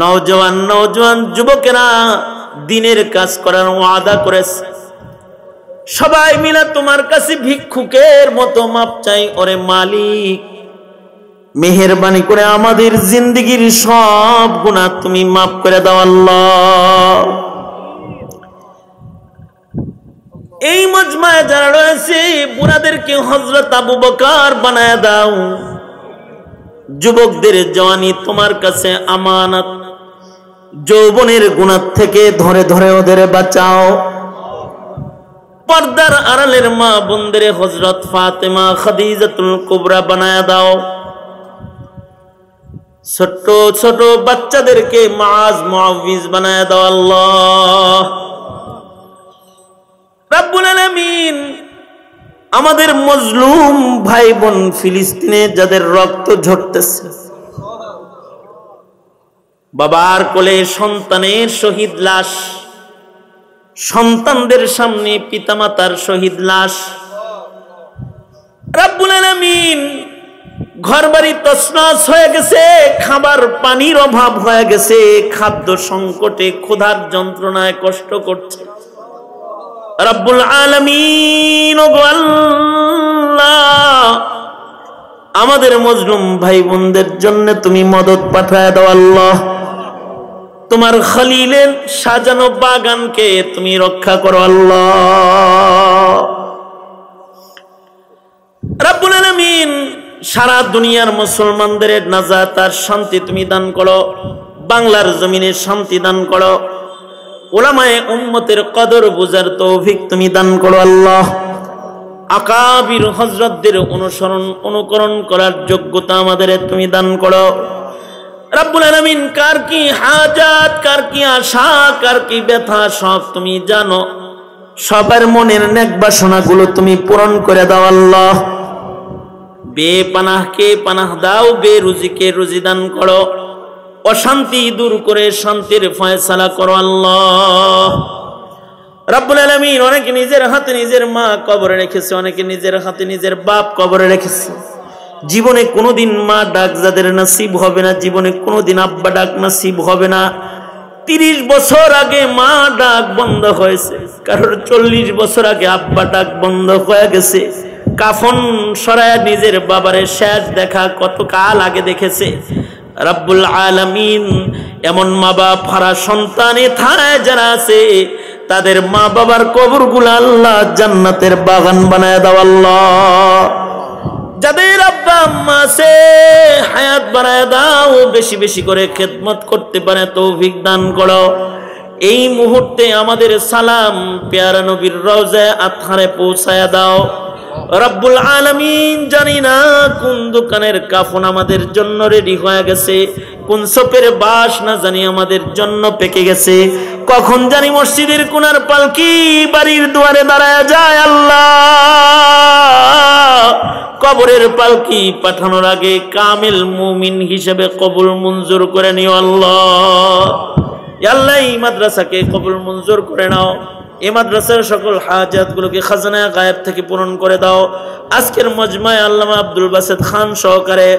নওজওয়ান যুবকেরা দিনের কাজ করার ওয়াদা করেছে। সবাই মিলে তোমার কাছে ভিক্ষুকের মতো মাপ চাই। ওরে মালিক, মেহেরবানি করে আমাদের জিন্দেগির সব গুনাহ তুমি মাফ করে দাও আল্লাহ। এই মজমায় যারা রয়েছে বুড়াদেরকে হযরত আবু বকর বানায় দাও। যুবকদের জওয়ানি তোমার কাছে আমানত, যৌবনের গুনাহ থেকে ধরে ধরে ওদের বাঁচাও। পর্দার আড়ালের মা বোনদের হযরত ফাতেমা খাদিজাতুল কুবরা বানায় দাও। ছোট ছোট বাচ্চাদেরকে মুআজ মুআউযিজ বানায় দাও আল্লাহ রাব্বুল আলামিন। আমাদের মজলুম ভাই বোন ফিলিস্তিনে যাদের রক্ত ঝরতেছে, বাবার কোলে সন্তানের শহীদ লাশ, সন্তানদের সামনে পিতামাতার শহীদ লাশ, রাব্বুল আলামিন ঘরবাড়ি তছনছ হয়ে গেছে, খাবার পানির অভাব হয়ে গেছে, খাদ্য সংকটে ক্ষুধার যন্ত্রণায় কষ্ট করছে। রব্বুল আলামিন ও আল্লাহ, আমাদের মজলুম ভাই বোনদের জন্য তুমি মদদ পাঠায় দাও আল্লাহ। তোমার খলিলের সাজানো বাগানকে তুমি রক্ষা করো আল্লাহ রব্বুল আলামিন। সারা দুনিয়ার মুসলমানদের নাজাত আর শান্তি তুমি দান করো, বাংলার জমিনে শান্তি দান করো, উলামায়ে উম্মতের কদর বুঝার তৌফিক তুমি দান করো আল্লাহ। আকাবির হযরতদের অনুকরণ করার যোগ্যতা আমাদের তুমি দান করো রব্বুল আলামিন। কার কি হাজাত, কার কি আশা, কার কি ব্যথা সব তুমি জানো। সবার মনের নেক বাসনাগুলো তুমি পূরণ করে দাও আল্লাহ। বেপানাহকে পানাহ দাও, বেরুজিকে রুজি দান করো, অশান্তি দূর করে শান্তির ফয়সালা করো আল্লাহ রাব্বুল আলামিন। অনেকে নিজের হাতে নিজের মা কবরে রেখেছে, অনেকে নিজের হাতে নিজের বাপ কবরে রেখেছে। জীবনে কোনোদিন মা ডাক যাদের নসিব হবে না, জীবনে কোনোদিন আব্বা ডাক নসিব হবে না। 30 বছর আগে মা ডাক বন্ধ হয়েছে, কারোর 40 বছর আগে আব্বা ডাক বন্ধ হয়ে গেছে। কাফন সরায় নিজের বাবারে শেষ দেখা কত কাল আগে দেখেছে রব্বুল আলামিন। এমন মা বাপ হারা সন্তানে থায় যারা আছে, তাদের মা বাবার কবরগুলো আল্লাহ জান্নাতের বাগান বানায় দাও আল্লাহ। যাদের আব্বা আম্মা আছে হায়াত বাড়ায় দাও, বেশি বেশি করে খেদমত করতে পারে তৌফিক দান করো। এই মুহূর্তে আমাদের সালাম পেয়ারা নবীর রওজায়ে আতহারে পৌঁছায়া দাও রব্বুল আলামিন। জানি না কোন দোকানের কাফন আমাদের জন্য রেডি হয়ে গেছে, কোন সপের বাস না জানি আমাদের জন্য পেকে গেছে, কখন জানি মসজিদের কোনার পালকি বাড়ির দুয়ারে দাঁড়ায় যায় আল্লাহ। কবরের পালকি পাঠানোর আগে কামিল মুমিন হিসেবে কবুল মঞ্জুর করে নিও আল্লাহ। আল্লাহ এই মাদ্রাসাকে কবুল মঞ্জুর করে নাও, এই মাদ্রাসার সকল হাজাতগুলোকে খাজানায়ে গায়েব থেকে পূরণ করে দাও। আজকের মজমায় আল্লামা আব্দুল বাসেত খান সহকারে,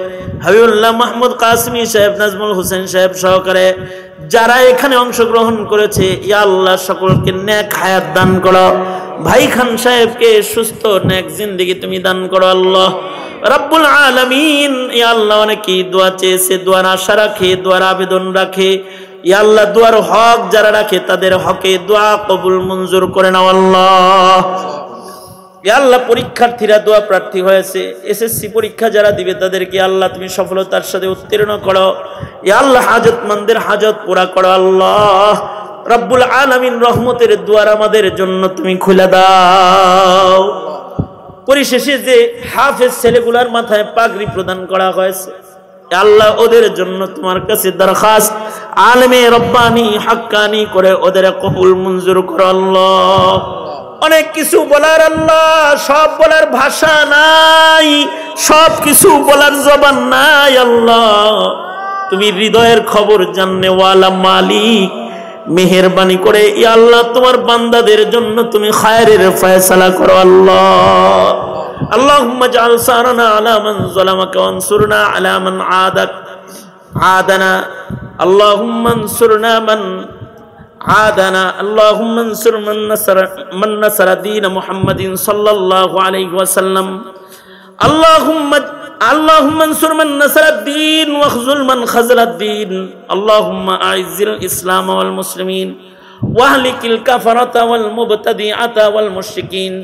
হাবিবুল্লাহ মাহমুদ কাসমি সাহেব, নাজমুল হোসেন সাহেব সহকারে যারা এখানে অংশগ্রহণ করেছে, ইয়া আল্লাহ সকলকে নেক হায়াত দান করো। ভাই খান সাহেবকে সুস্থ নেক জিন্দেগি তুমি দান করো আল্লাহ রব্বুল আলামিন। ইয়া আল্লাহ অনেকেই দোয়া চেয়েছে, দোয়ার আশা রাখে, দোয়ার আবেদন রাখে, ইয়া আল্লাহ দোয়ার হক যারা রাখে তাদের হকে দোয়া কবুল মঞ্জুর করে নাও আল্লাহ। ইয়া আল্লাহ পরীক্ষার্থীরা দোয়া প্রার্থী হয়েছে, এসএসসি পরীক্ষা যারা দিবে তাদেরকে আল্লাহ তুমি সফলতার সাথে উত্তীর্ণ করো। ইয়া আল্লাহ হাজতমন্দের হাজত পুরা করো আল্লাহ রব্বুল আলামিন। রহমতের দুয়ার আমাদের জন্য তুমি খুলে দাও। পরিশেষে যে হাফেজ ছেলেগুলার মাথায় পাগড়ি প্রদান করা হয়েছে, আল্লাহ ওদের জন্য তোমার কাছে দরখাস্ত, আলেমে রব্বানি হাক্কানি করে ওদের কবুল মঞ্জুর করো আল্লাহ। অনেক কিছু বলার আল্লাহ, সব বলার ভাষা নাই, সব কিছু বলার জবান নাই আল্লাহ। তুমি হৃদয়ের খবর জাননেওয়ালা মালিক, মেহেরবানি করে ইয়া আল্লাহ তোমার বান্দাদের জন্য তুমি খায়রের ফয়সালা করো আল্লাহ। আল্লাহুম্মা জাআল সারানা আলা মান যালামাকা ওয়ানসুরনা আলা মান আদানা। আল্লাহুম্মা আনসুরনা মান আদানা। আল্লাহুম্মা আনসুর মান নাসারা দীন মুহাম্মাদিন সাল্লাল্লাহু আলাইহি ওয়াসাল্লাম। اللهم انصر من نصر الدين واخذل من خذل الدين. اللهم اعز الاسلام والمسلمين ওয়াহলিকিল কাফারাতা ওয়াল মুবতাদিআতা ওয়াল মুশরিকিন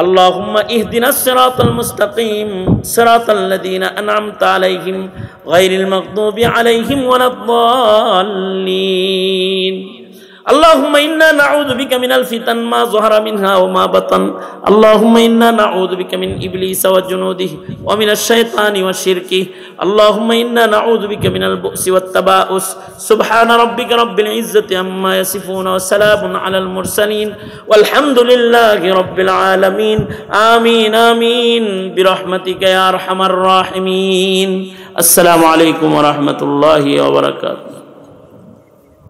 اللهم اهدنا الصراط المستقيم صراط الذين أنعمت عليهم غير المغضوب عليهم ولا الضالين اللهم إنا نعوذ بك من الفتن ما ظهر منها وما بطن اللهم إنا نعوذ بك من إبليس وجنوده ومن الشيطان وشركه اللهم إنا نعوذ بك من البؤس والتباؤس سبحان ربك رب العزة عما يصفون وسلام على المرسلين والحمد لله رب العالمين آمين آمين برحمتك يا أرحم الراحمين السلام عليكم ورحمة الله وبركاته